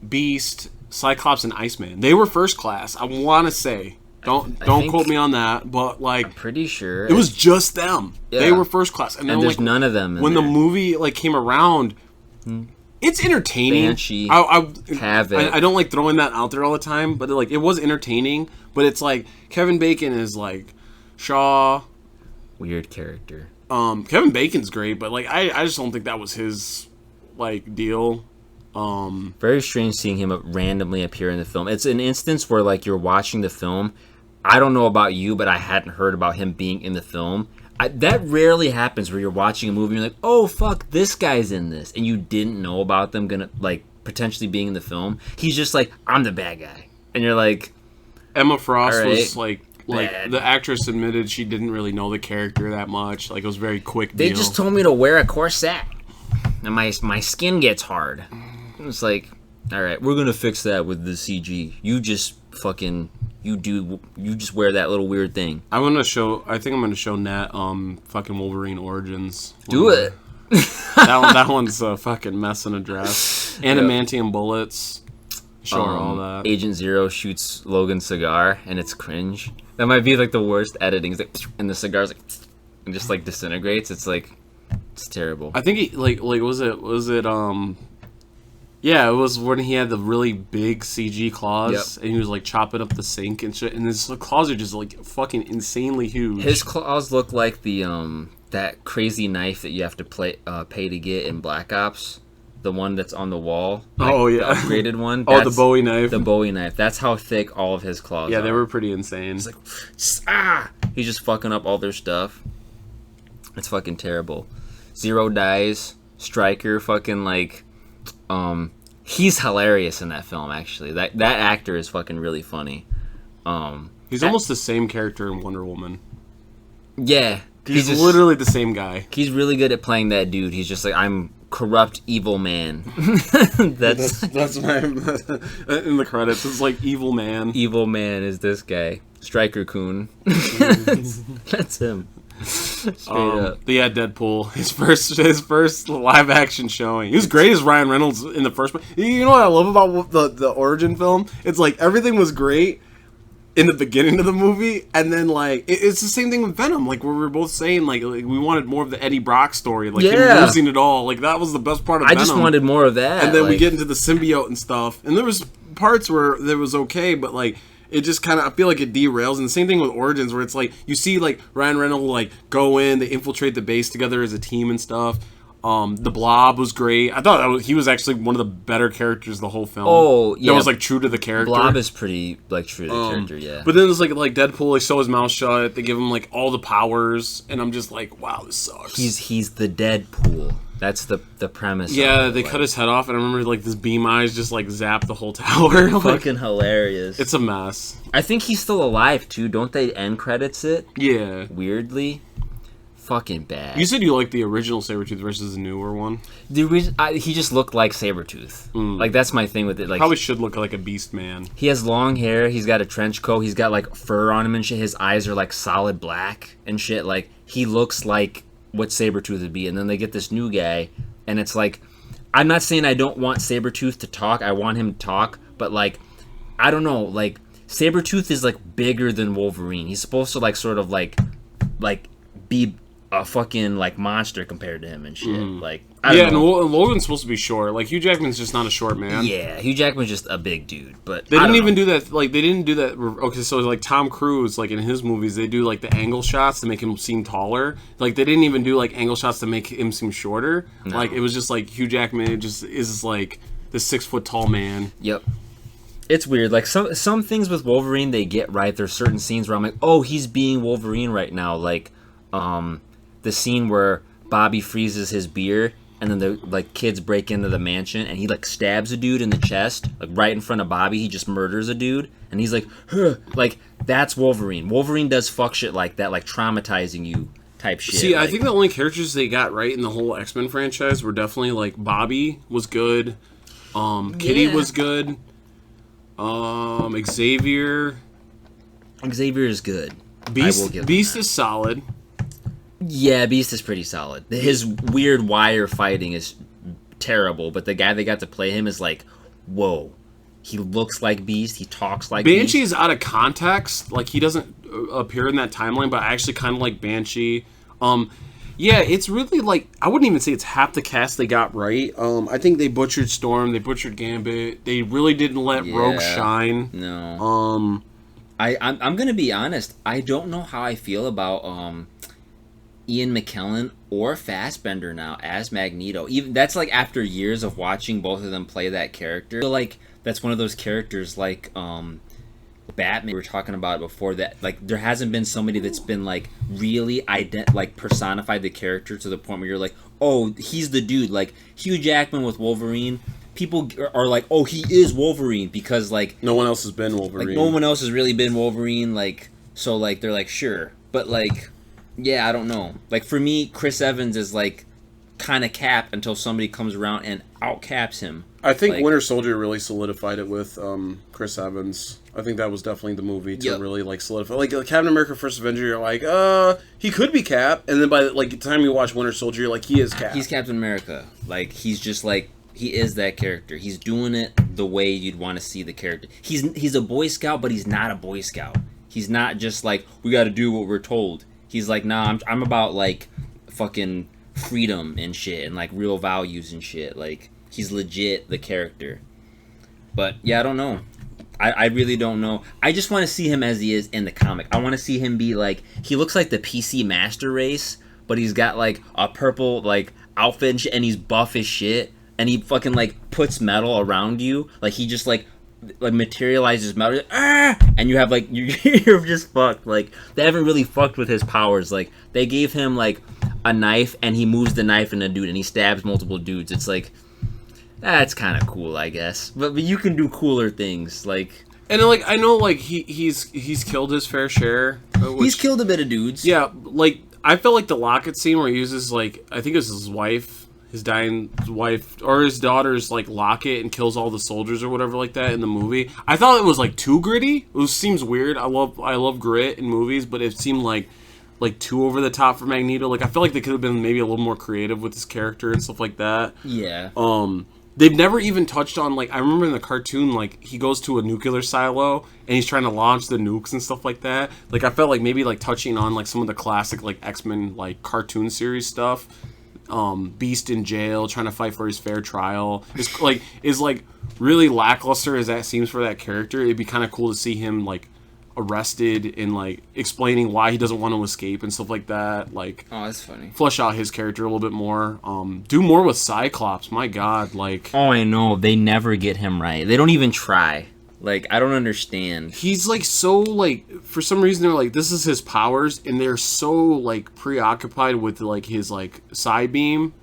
Beast, Cyclops, and Iceman. They were First Class. I want to say. Don't quote me on that, but like I'm pretty sure it was just them. Yeah. They were First Class, and then, there's like, none of them. When the movie like came around, it's entertaining. Banshee, Havoc. I don't like throwing that out there all the time, but like it was entertaining. But it's like Kevin Bacon is like Shaw, weird character. Kevin Bacon's great, but like I just don't think that was his like deal. Very strange seeing him randomly appear in the film. It's an instance where like you're watching the film. I don't know about you, but I hadn't heard about him being in the film. That rarely happens where you're watching a movie and you're like, oh fuck, this guy's in this, and you didn't know about them gonna like potentially being in the film. He's just like, I'm the bad guy, and you're like, Emma Frost was like bad. The actress admitted she didn't really know the character that much. Like it was very quick. They just told me to wear a corset, and my skin gets hard. It's like, all right, we're gonna fix that with the CG. You just fucking you just wear that little weird thing. I think I'm gonna show Nat fucking Wolverine Origins. Do it. that one's a fucking mess in a dress. Adamantium bullets. Show her all that. Agent Zero shoots Logan's cigar and it's cringe. That might be like the worst editing. It's like, and the cigar's like and just like disintegrates. It's like it's terrible. I think he like was it Yeah, it was when he had the really big CG claws, Yep. and he was like chopping up the sink and shit. And his claws are just like fucking insanely huge. His claws look like the that crazy knife that you have to pay to get in Black Ops, the one that's on the wall. Oh, yeah. the upgraded one. Oh, the That's Bowie knife. The Bowie knife. That's how thick all of his claws. Yeah, are. they were pretty insane. He's he's just fucking up all their stuff. It's fucking terrible. Zero dies. Stryker fucking like, he's hilarious in that film. Actually, that actor is fucking really funny. He's almost the same character in Wonder Woman. Yeah, He's literally the same guy. He's really good at playing that dude. He's just like, I'm corrupt evil man. That's my In the credits, it's like evil man. Evil man is this guy, Stryker Coon. That's him. Straight up. But yeah, Deadpool, his first live action showing. He was great as Ryan Reynolds in the first one. You know what I love about the origin film? It's like everything was great in the beginning of the movie, and then like it's the same thing with Venom. Like we were both saying, like we wanted more of the Eddie Brock story, like him losing it all. Like that was the best part of Venom. I just wanted more of that. And then we get into the symbiote and stuff, and there was parts where there was okay, but like it just kind of, I feel like it derails. And the same thing with Origins, where it's like you see like Ryan Reynolds like go in, they infiltrate the base together as a team and stuff. The Blob was great. I thought he was actually one of the better characters of the whole film. Oh, yeah. That was like true to the character. Blob is pretty like true to the character, yeah. But then it's like Deadpool, they sew his mouth shut, they give him like all the powers, and I'm just like, wow, this sucks. He's the Deadpool. That's the premise. Yeah, of it. they cut his head off, and I remember like this beam eyes just like zap the whole tower. Like, Fucking hilarious. it's a mess. I think he's still alive too. Don't they end credits it? Yeah. Weirdly. Fucking bad. You said you liked the original Sabretooth versus the newer one. The reason he just looked like Sabretooth. Like that's my thing with it. Like Probably should look like a beast man. he has long hair. He's got a trench coat. He's got like fur on him and shit. His eyes are like solid black and shit. Like he looks like what Sabretooth would be. And then they get this new guy, and it's like, I'm not saying I don't want Sabretooth to talk. I want him to talk, but like, I don't know. Like Sabretooth is like bigger than Wolverine. He's supposed to like sort of like be a fucking like monster compared to him and shit. Like I don't know. And Logan's supposed to be short. Like Hugh Jackman's just not a short man. Yeah, Hugh Jackman's just a big dude, but They didn't even do that. Like they didn't do that. Okay, so like Tom Cruise, like in his movies, they do like the angle shots to make him seem taller. Like they didn't even do like angle shots to make him seem shorter. No. Like it was just like Hugh Jackman just is like this 6 foot tall man. Yep. It's weird. Like some things with Wolverine they get right. There's certain scenes where I'm like, oh, he's being Wolverine right now. Like, the scene where Bobby freezes his beer and then the like kids break into the mansion and he like stabs a dude in the chest, like right in front of Bobby. He just murders a dude and he's like, huh. Like that's Wolverine. Wolverine does fuck shit like that, like traumatizing you type shit. See, like, I think the only characters they got right in the whole X-Men franchise were definitely like Bobby was good, Kitty Yeah. was good, Xavier Xavier is good. I will Beast give him Beast that. is solid. Yeah, Beast is pretty solid. His weird wire fighting is terrible, but the guy they got to play him is like, whoa. He looks like Beast. He talks like Banshee Beast. is out of context. Like, he doesn't appear in that timeline, but I actually kind of like Banshee. Yeah, it's really like, I wouldn't even say it's half the cast they got right. I think they butchered Storm. They butchered Gambit. They really didn't let Rogue Yeah. shine. No. I'm gonna be honest. I don't know how I feel about Ian McKellen or Fassbender now as Magneto. Even that's like after years of watching both of them play that character. I feel like that's one of those characters like Batman we were talking about before, that like there hasn't been somebody that's been like really like personified the character to the point where you're like, oh, he's the dude. Like Hugh Jackman with Wolverine, people are like, oh, he is Wolverine, because like No one else has been Wolverine. like no one else has really been Wolverine, like, so like they're like, sure, but like, yeah, I don't know. Like for me, Chris Evans is like kind of Cap until somebody comes around and outcaps him. I think Like- Winter Soldier really solidified it with Chris Evans. I think that was definitely the movie to Yep. really like solidify. Like Captain America: First Avenger, you're like, he could be Cap, and then by like the time you watch Winter Soldier, you're like, he is Cap. He's Captain America. Like he's just like, he is that character. He's doing it the way you'd want to see the character. He's a Boy Scout, but he's not a Boy Scout. He's not just like, we got to do what we're told. He's like, nah, I'm about like fucking freedom and shit and like real values and shit. Like He's legit the character. But yeah, I don't know. I really don't know. I just want to see him as he is in the comic. I want to see him be like, he looks like the PC Master Race, but he's got like a purple like outfit and shit, and he's buff as shit, and he fucking like puts metal around you. Like he just like materializes metal, and you have like you're just fucked. Like they haven't really fucked with his powers. Like they gave him like a knife, and he moves the knife in a dude, and he stabs multiple dudes. It's like, that's kind of cool, I guess. But you can do cooler things, like. And like I know, like he's killed his fair share. He's killed a bit of dudes. Yeah, like I felt like the Locket scene where he uses like I think it was his wife, his dying wife, or his daughter's like locket and kills all the soldiers or whatever like that in the movie. I thought it was like too gritty. It seems weird. I love grit in movies, but it seemed like too over the top for Magneto. Like I felt like they could have been maybe a little more creative with his character and stuff like that. Yeah. They've never even touched on, like, I remember in the cartoon, like, he goes to a nuclear silo, and he's trying to launch the nukes and stuff like that. Like, I felt like maybe, like, touching on, like, some of the classic, like, X-Men, like, cartoon series stuff. Beast in jail, trying to fight for his fair trial. Is really lackluster as that seems for that character. It'd be kind of cool to see him, like, arrested and like explaining why he doesn't want to escape and stuff like that. Like, oh, that's funny. Flesh out his character a little bit more. Do more with Cyclops. My God, like. Oh, I know. They never get him right. They don't even try. Like, I don't understand. He's like so like for some reason they're like this is his powers and they're so like preoccupied with like his like side beam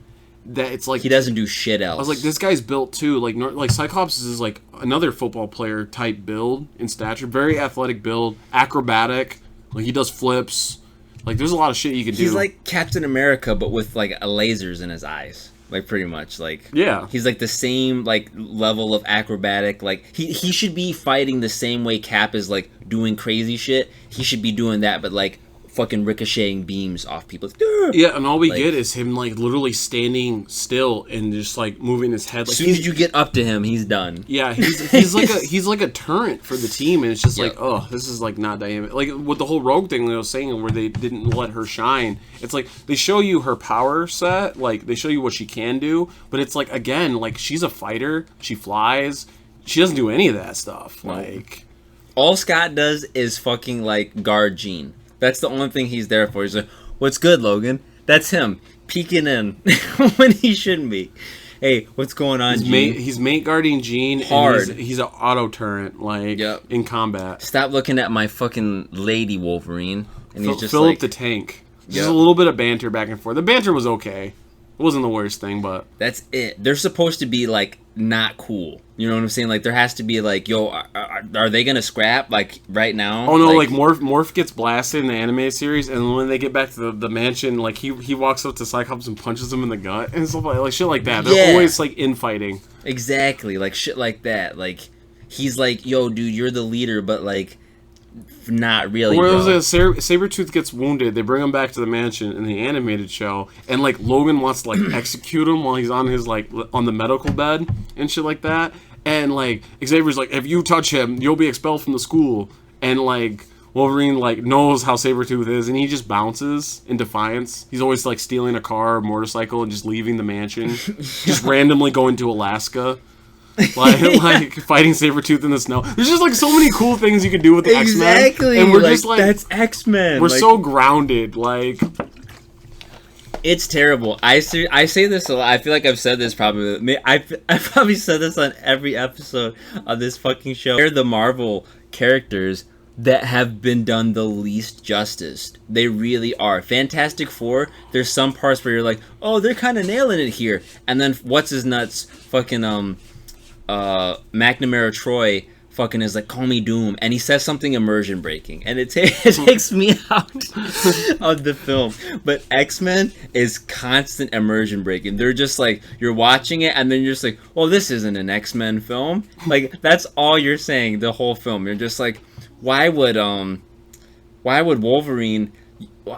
that it's like he doesn't do shit else. I was like, this guy's built too. Like Cyclops is like another football player type build in stature, very athletic build, acrobatic. Like he does flips. Like there's a lot of shit you can do. He's like Captain America, but with like lasers in his eyes. Like pretty much. Like yeah, he's like the same like level of acrobatic. Like he should be fighting the same way Cap is like doing crazy shit. He should be doing that, but like fucking ricocheting beams off people. Yeah, and all we get is him like literally standing still and just like moving his head. Like, as soon as you get up to him, he's done. Yeah, he's like a turret for the team, and it's just like, oh, this is like not dynamic. Like with the whole Rogue thing that I was saying, where they didn't let her shine. It's like they show you her power set, like they show you what she can do, but it's like again, like she's a fighter, she flies, she doesn't do any of that stuff. Like all Scott does is fucking like guard Jean. That's the only thing he's there for. He's like, what's good, Logan? That's him peeking in when he shouldn't be. Hey, what's going on, Jean? He's mate guarding Jean. Hard. And he's an auto turret, like, in combat. Stop looking at my fucking lady, Wolverine. And he's just fill like... up the tank. Just a little bit of banter back and forth. The banter was okay. It wasn't the worst thing, but... That's it. They're supposed to be, like, not cool. You know what I'm saying? Like, there has to be, like, yo, are they gonna scrap, like, right now? Oh, no, like Morph gets blasted in the animated series, and when they get back to the mansion, like, he walks up to Cyclops and punches him in the gut, and stuff like shit like that. They're always, like, infighting. Exactly. Like, shit like that. Like, he's like, yo, dude, you're the leader, but, like... Not really. Whereas Sabretooth gets wounded, they bring him back to the mansion in the animated show, and like Logan wants to like execute him while he's on his like on the medical bed and shit like that. And like Xavier's like, if you touch him, you'll be expelled from the school. And like Wolverine like knows how Sabretooth is, and he just bounces in defiance. He's always like stealing a car or motorcycle and just leaving the mansion, just randomly going to Alaska. like fighting Sabretooth in the snow. There's just like so many cool things you can do with the X-Men. Exactly. And we're like, just like that's X-Men. We're like, so grounded. Like it's terrible. I say this a lot. I feel like I've said this probably. I probably said this on every episode of this fucking show. They're the Marvel characters that have been done the least justice. They really are. Fantastic Four, there's some parts where you're like, oh, they're kind of nailing it here. And then what's his nuts fucking McNamara Troy fucking is like, call me Doom, and he says something immersion breaking, and it takes me out of the film. But X-Men is constant immersion breaking. They're just like, you're watching it and then you're just like, well, this isn't an X-Men film. Like, that's all you're saying the whole film. You're just like, why would Wolverine,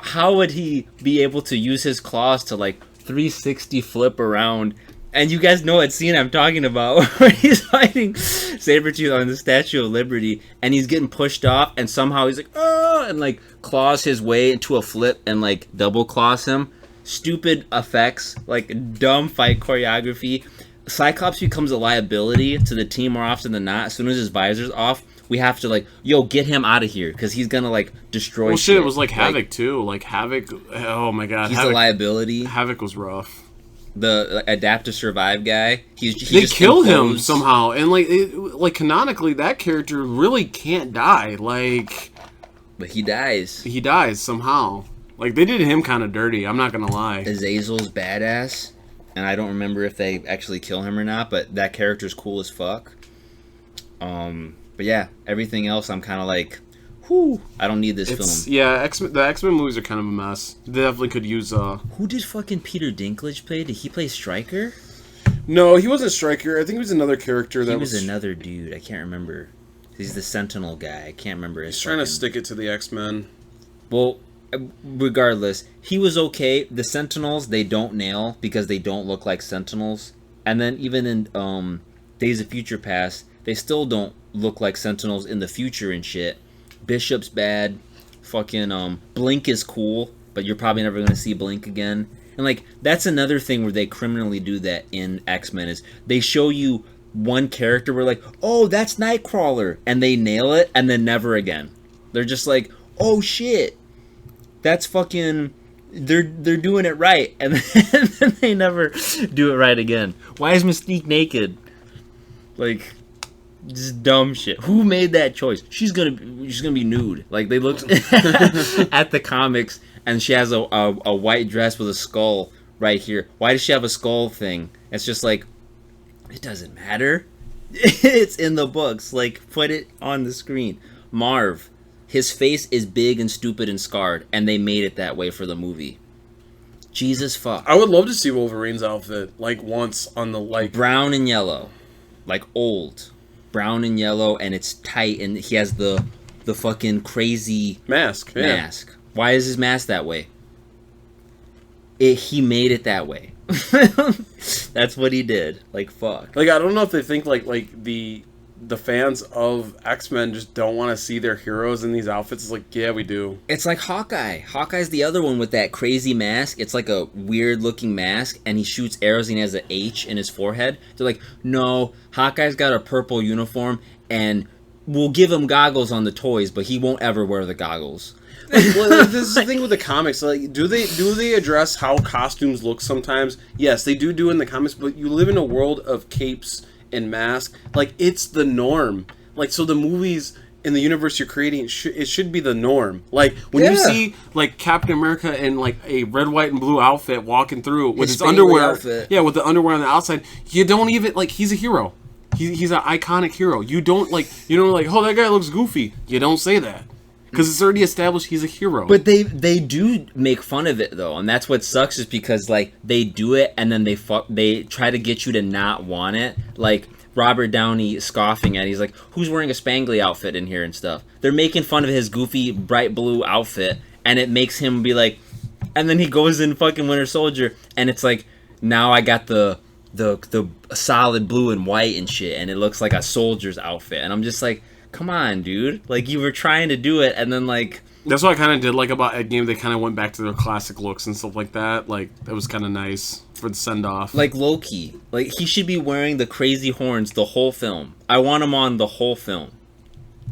how would he be able to use his claws to like 360 flip around? And you guys know what scene I'm talking about, where he's fighting Sabretooth on the Statue of Liberty, and he's getting pushed off, and somehow he's like, oh, and like claws his way into a flip and like double claws him. Stupid effects, like dumb fight choreography. Cyclops becomes a liability to the team more often than not. As soon as his visor's off, we have to like, yo, get him out of here because he's gonna like destroy. Well, shit, it was like Havoc too. Like Havoc, oh my god, he's Havoc, a liability. Havoc was rough. The adapt to survive guy. He they just kill him imposed. somehow, and like canonically, that character really can't die. Like, But he dies. he dies somehow. Like they did him kind of dirty. I'm not gonna lie. Azazel's badass, and I don't remember if they actually kill him or not. But that character's cool as fuck. But yeah, everything else I'm kind of like, whew, I don't need this film. Yeah, the X-Men movies are kind of a mess. They definitely could use. Who did fucking Peter Dinklage play? Did he play Stryker? No, he wasn't Stryker. I think he was another character that He was another dude. I can't remember. He's the Sentinel guy. I can't remember his. He's trying to stick it to the X-Men. Well, regardless, he was okay. The Sentinels they don't nail because they don't look like Sentinels. And then even in Days of Future Past, they still don't look like Sentinels in the future and shit. Bishop's bad. Fucking Blink is cool, but you're probably never gonna see Blink again. And like that's another thing where they criminally do that in X-Men is they show you one character where like, oh, that's Nightcrawler, and they nail it, and then never again. They're just like, oh shit, that's fucking. They're doing it right, and then they never do it right again. Why is Mystique naked? Like, just dumb shit. Who made that choice? She's gonna be nude. Like they looked at the comics, and she has a white dress with a skull right here. Why does she have a skull thing? It's just like, it doesn't matter. It's in the books. Like, put it on the screen. Marv, his face is big and stupid and scarred, and they made it that way for the movie. Jesus fuck. I would love to see Wolverine's outfit like once on the like Brown and yellow, like old brown and yellow, and it's tight, and he has the fucking crazy mask. Yeah. mask. Why is his mask that way? He made it that way. That's what he did. Like fuck. Like I don't know if they think like the fans of X-Men just don't want to see their heroes in these outfits. It's like, yeah, we do. It's like Hawkeye. Hawkeye's the other one with that crazy mask. It's like a weird looking mask, and he shoots arrows and he has an H in his forehead. They're like, no, Hawkeye's got a purple uniform, and we'll give him goggles on the toys, but he won't ever wear the goggles. Well, this is the thing with the comics. Like, do they address how costumes look sometimes? Yes, they do in the comics, but you live in a world of capes and masks. Like, it's the norm. Like, so the movies in the universe you're creating, it should be the norm. Like, when you see, like, Captain America in, like, a red, white, and blue outfit walking through with his underwear. Outfit. Yeah, with the underwear on the outside, you don't even, like, he's a hero. He's an iconic hero. You don't, like, oh, that guy looks goofy. You don't say that. Because it's already established he's a hero. But they do make fun of it, though. And that's what sucks is because, like, they do it and then they try to get you to not want it. Like, Robert Downey scoffing at it. He's like, who's wearing a spangly outfit in here and stuff? They're making fun of his goofy, bright blue outfit. And it makes him be like... And then he goes in fucking Winter Soldier. And it's like, now I got the solid blue and white and shit. And it looks like a soldier's outfit. And I'm just like... Come on, dude. Like, you were trying to do it, and then, like... That's what I kind of did like about Endgame. They kind of went back to their classic looks and stuff like that. Like, that was kind of nice for the send-off. Like Loki. Like, he should be wearing the crazy horns the whole film. I want him on the whole film.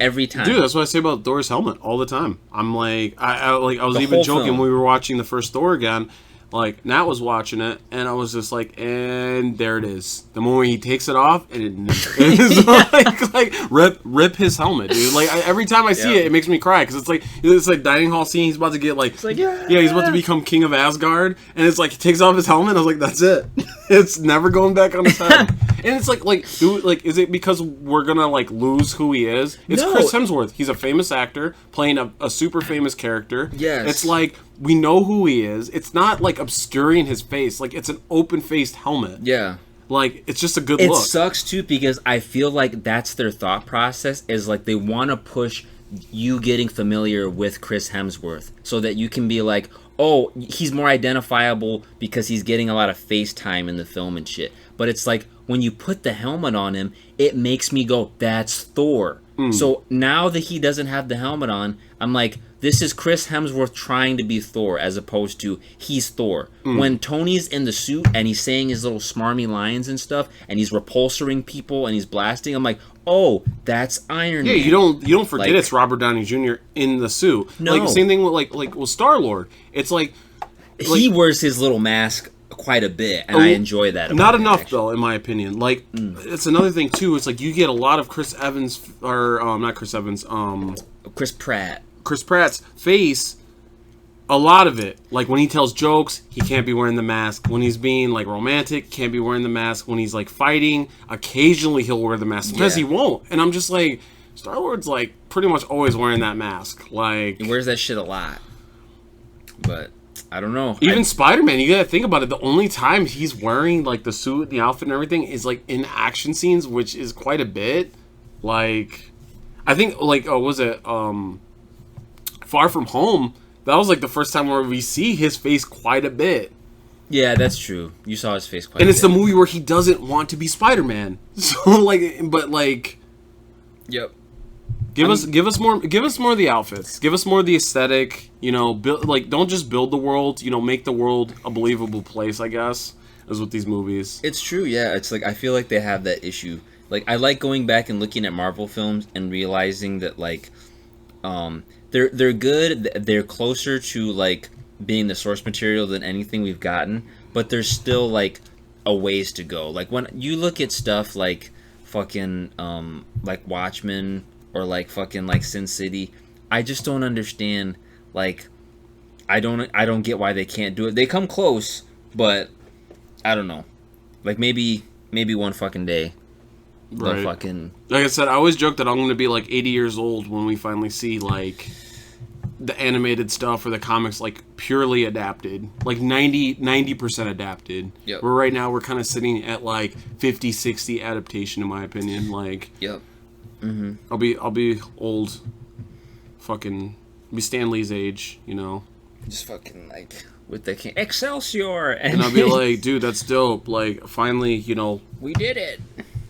Every time. Dude, that's what I say about Thor's helmet all the time. I'm like... I was The even whole joking film. when we were watching the first Thor again. Like, Nat was watching it, and I was just like, and there it is. The moment he takes it off, and it's like rip his helmet, dude. Like, every time I see it makes me cry, because it's like dining hall scene, he's about to get, like, It's like, he's about to become king of Asgard, and it's like, he takes off his helmet, I was like, that's it. It's never going back on his head. And it's like, dude, like, is it because we're gonna, like, lose who he is? It's No. Chris Hemsworth. He's a famous actor, playing a super famous character. Yes. It's like, we know who he is. It's not like obscuring his face. Like, it's an open-faced helmet. Yeah. Like, it's just a good It look. sucks, too, because I feel like that's their thought process, is, like, they want to push you getting familiar with Chris Hemsworth so that you can be like, oh, he's more identifiable because he's getting a lot of face time in the film and shit. But it's like, when you put the helmet on him, it makes me go, that's Thor. So now that he doesn't have the helmet on, I'm like, this is Chris Hemsworth trying to be Thor as opposed to he's Thor. When Tony's in the suit and he's saying his little smarmy lines and stuff, and he's repulsoring people and he's blasting, I'm like, oh, that's Iron Man. Yeah, you don't forget it's Robert Downey Jr. in the suit. No. Like same thing with Star-Lord. It's like he wears his little mask quite a bit, and I enjoy that. Not enough, though, in my opinion. Like, it's another thing, too. It's like you get a lot of Chris Evans, or not Chris Evans, Chris Pratt. Chris Pratt's face, a lot of it. Like, when he tells jokes, he can't be wearing the mask. When he's being, like, romantic, can't be wearing the mask. When he's, like, fighting, occasionally he'll wear the mask. Sometimes he won't. And I'm just like, Star-Lord's, like, pretty much always wearing that mask. Like, He wears that shit a lot. But I don't know. Even Spider-Man, you gotta think about it. The only time he's wearing, like, the suit, the outfit, and everything is, like, in action scenes, which is quite a bit. Like, I think, like, was it, Far From Home? That was, like, the first time where we see his face quite a bit. Yeah, that's true. You saw his face quite a bit. And it's the movie where he doesn't want to be Spider-Man. So, like, but, like... Yep. Give us more of the outfits. Give us more of the aesthetic. You know, don't just build the world. You know, make the world a believable place. I guess is with these movies. It's true. Yeah, it's like I feel like they have that issue. Like I like going back and looking at Marvel films and realizing that like, they're good. They're closer to like being the source material than anything we've gotten. But there's still like a ways to go. Like when you look at stuff like fucking like Watchmen. Or like fucking like Sin City, I just don't understand. Like, I don't get why they can't do it. They come close, but I don't know. Like maybe one fucking day, right. Fucking. Like I said, I always joke that I'm going to be like 80 years old when we finally see like the animated stuff or the comics like purely adapted, like 90% adapted. Yep. Where right now we're kind of sitting at like 50-60 adaptation, in my opinion. Like. Yep. Mm-hmm. I'll be old, fucking be Stan Lee's age, you know. Just fucking like with the King Excelsior, and I'll be like, dude, that's dope. Like finally, you know, we did it.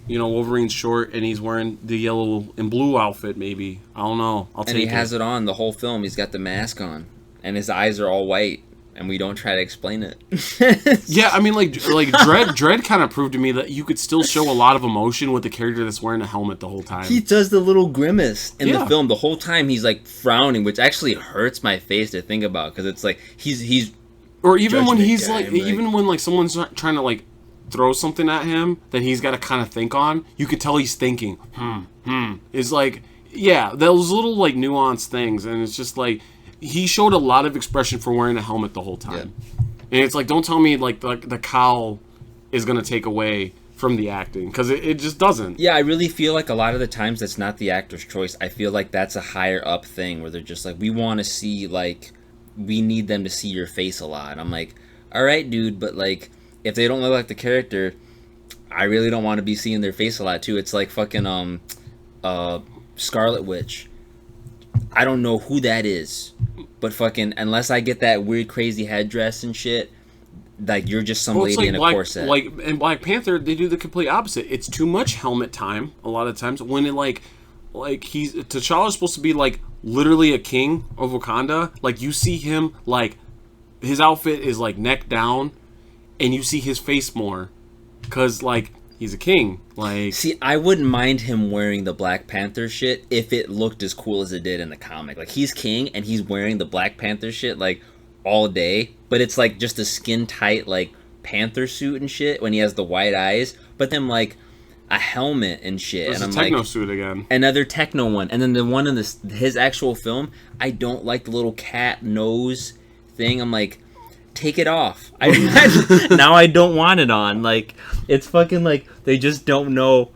You know, Wolverine's short and he's wearing the yellow and blue outfit. Maybe I don't know. And he has it on the whole film. He's got the mask on, and his eyes are all white. And we don't try to explain it. Yeah, I mean, like Dredd kind of proved to me that you could still show a lot of emotion with the character that's wearing a helmet the whole time. He does the little grimace in the film. The whole time he's like frowning, which actually hurts my face to think about because it's like he's. Or even when he's like, even when like someone's trying to like throw something at him that he's got to kind of think on, you could tell he's thinking. It's like, yeah, those little like nuanced things, and it's just like. He showed a lot of expression for wearing a helmet the whole time. Yeah. And it's like, don't tell me like the cowl is going to take away from the acting, because it just doesn't. Yeah, I really feel like a lot of the times that's not the actor's choice. I feel like that's a higher up thing where they're just like, we want to see, like, we need them to see your face a lot. And I'm like, all right, dude, but like, if they don't look like the character, I really don't want to be seeing their face a lot too. It's like fucking Scarlet Witch. I don't know who that is, but fucking unless I get that weird crazy headdress and shit, like you're just some lady like in a corset. Like in Black Panther, they do the complete opposite. It's too much helmet time a lot of times when it like T'Challa's supposed to be like literally a king of Wakanda. Like you see him like his outfit is like neck down, and you see his face more, cause like. He's a king. Like, see, I wouldn't mind him wearing the Black Panther shit if it looked as cool as it did in the comic. Like, he's king and he's wearing the Black Panther shit like all day, but it's like just a skin tight like panther suit and shit when he has the white eyes. But then like a helmet and shit. There's and a techno suit again. Another techno one, and then the one in his actual film. I don't like the little cat nose thing. I'm like. Take it off. Now I don't want it on. Like, it's fucking like they just don't know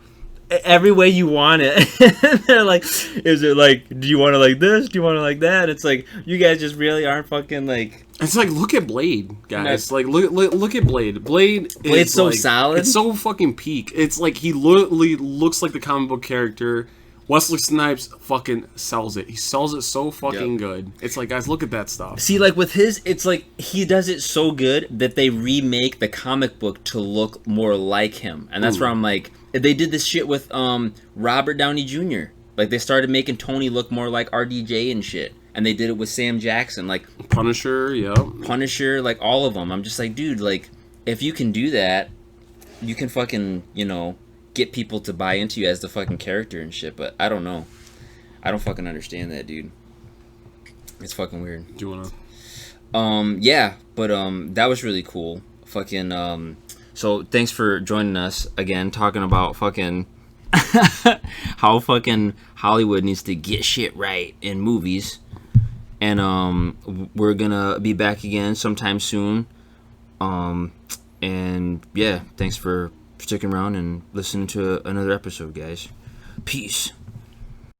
every way you want it. They're like, is it like, do you want it like this? Do you want it like that? It's like, you guys just really aren't fucking like. It's like, look at Blade, guys. Like, look at Blade. Blade's so like, solid. It's so fucking peak. It's like he literally looks like the comic book character. Wesley Snipes fucking sells it. He sells it so fucking good. It's like, guys, look at that stuff. See, like with his, it's like he does it so good that they remake the comic book to look more like him, and that's where I'm like, they did this shit with Robert Downey Jr. Like they started making Tony look more like RDJ and shit, and they did it with Sam Jackson, like Punisher, yep. Punisher, like all of them. I'm just like, dude, like if you can do that, you can fucking, you know, get people to buy into you as the fucking character and shit. But I don't know. I don't fucking understand that, dude. It's fucking weird. Do you wanna? Yeah, but that was really cool. Fucking so thanks for joining us again, talking about fucking how fucking Hollywood needs to get shit right in movies. And we're gonna be back again sometime soon. And yeah, thanks for sticking around and listening to another episode, guys. Peace.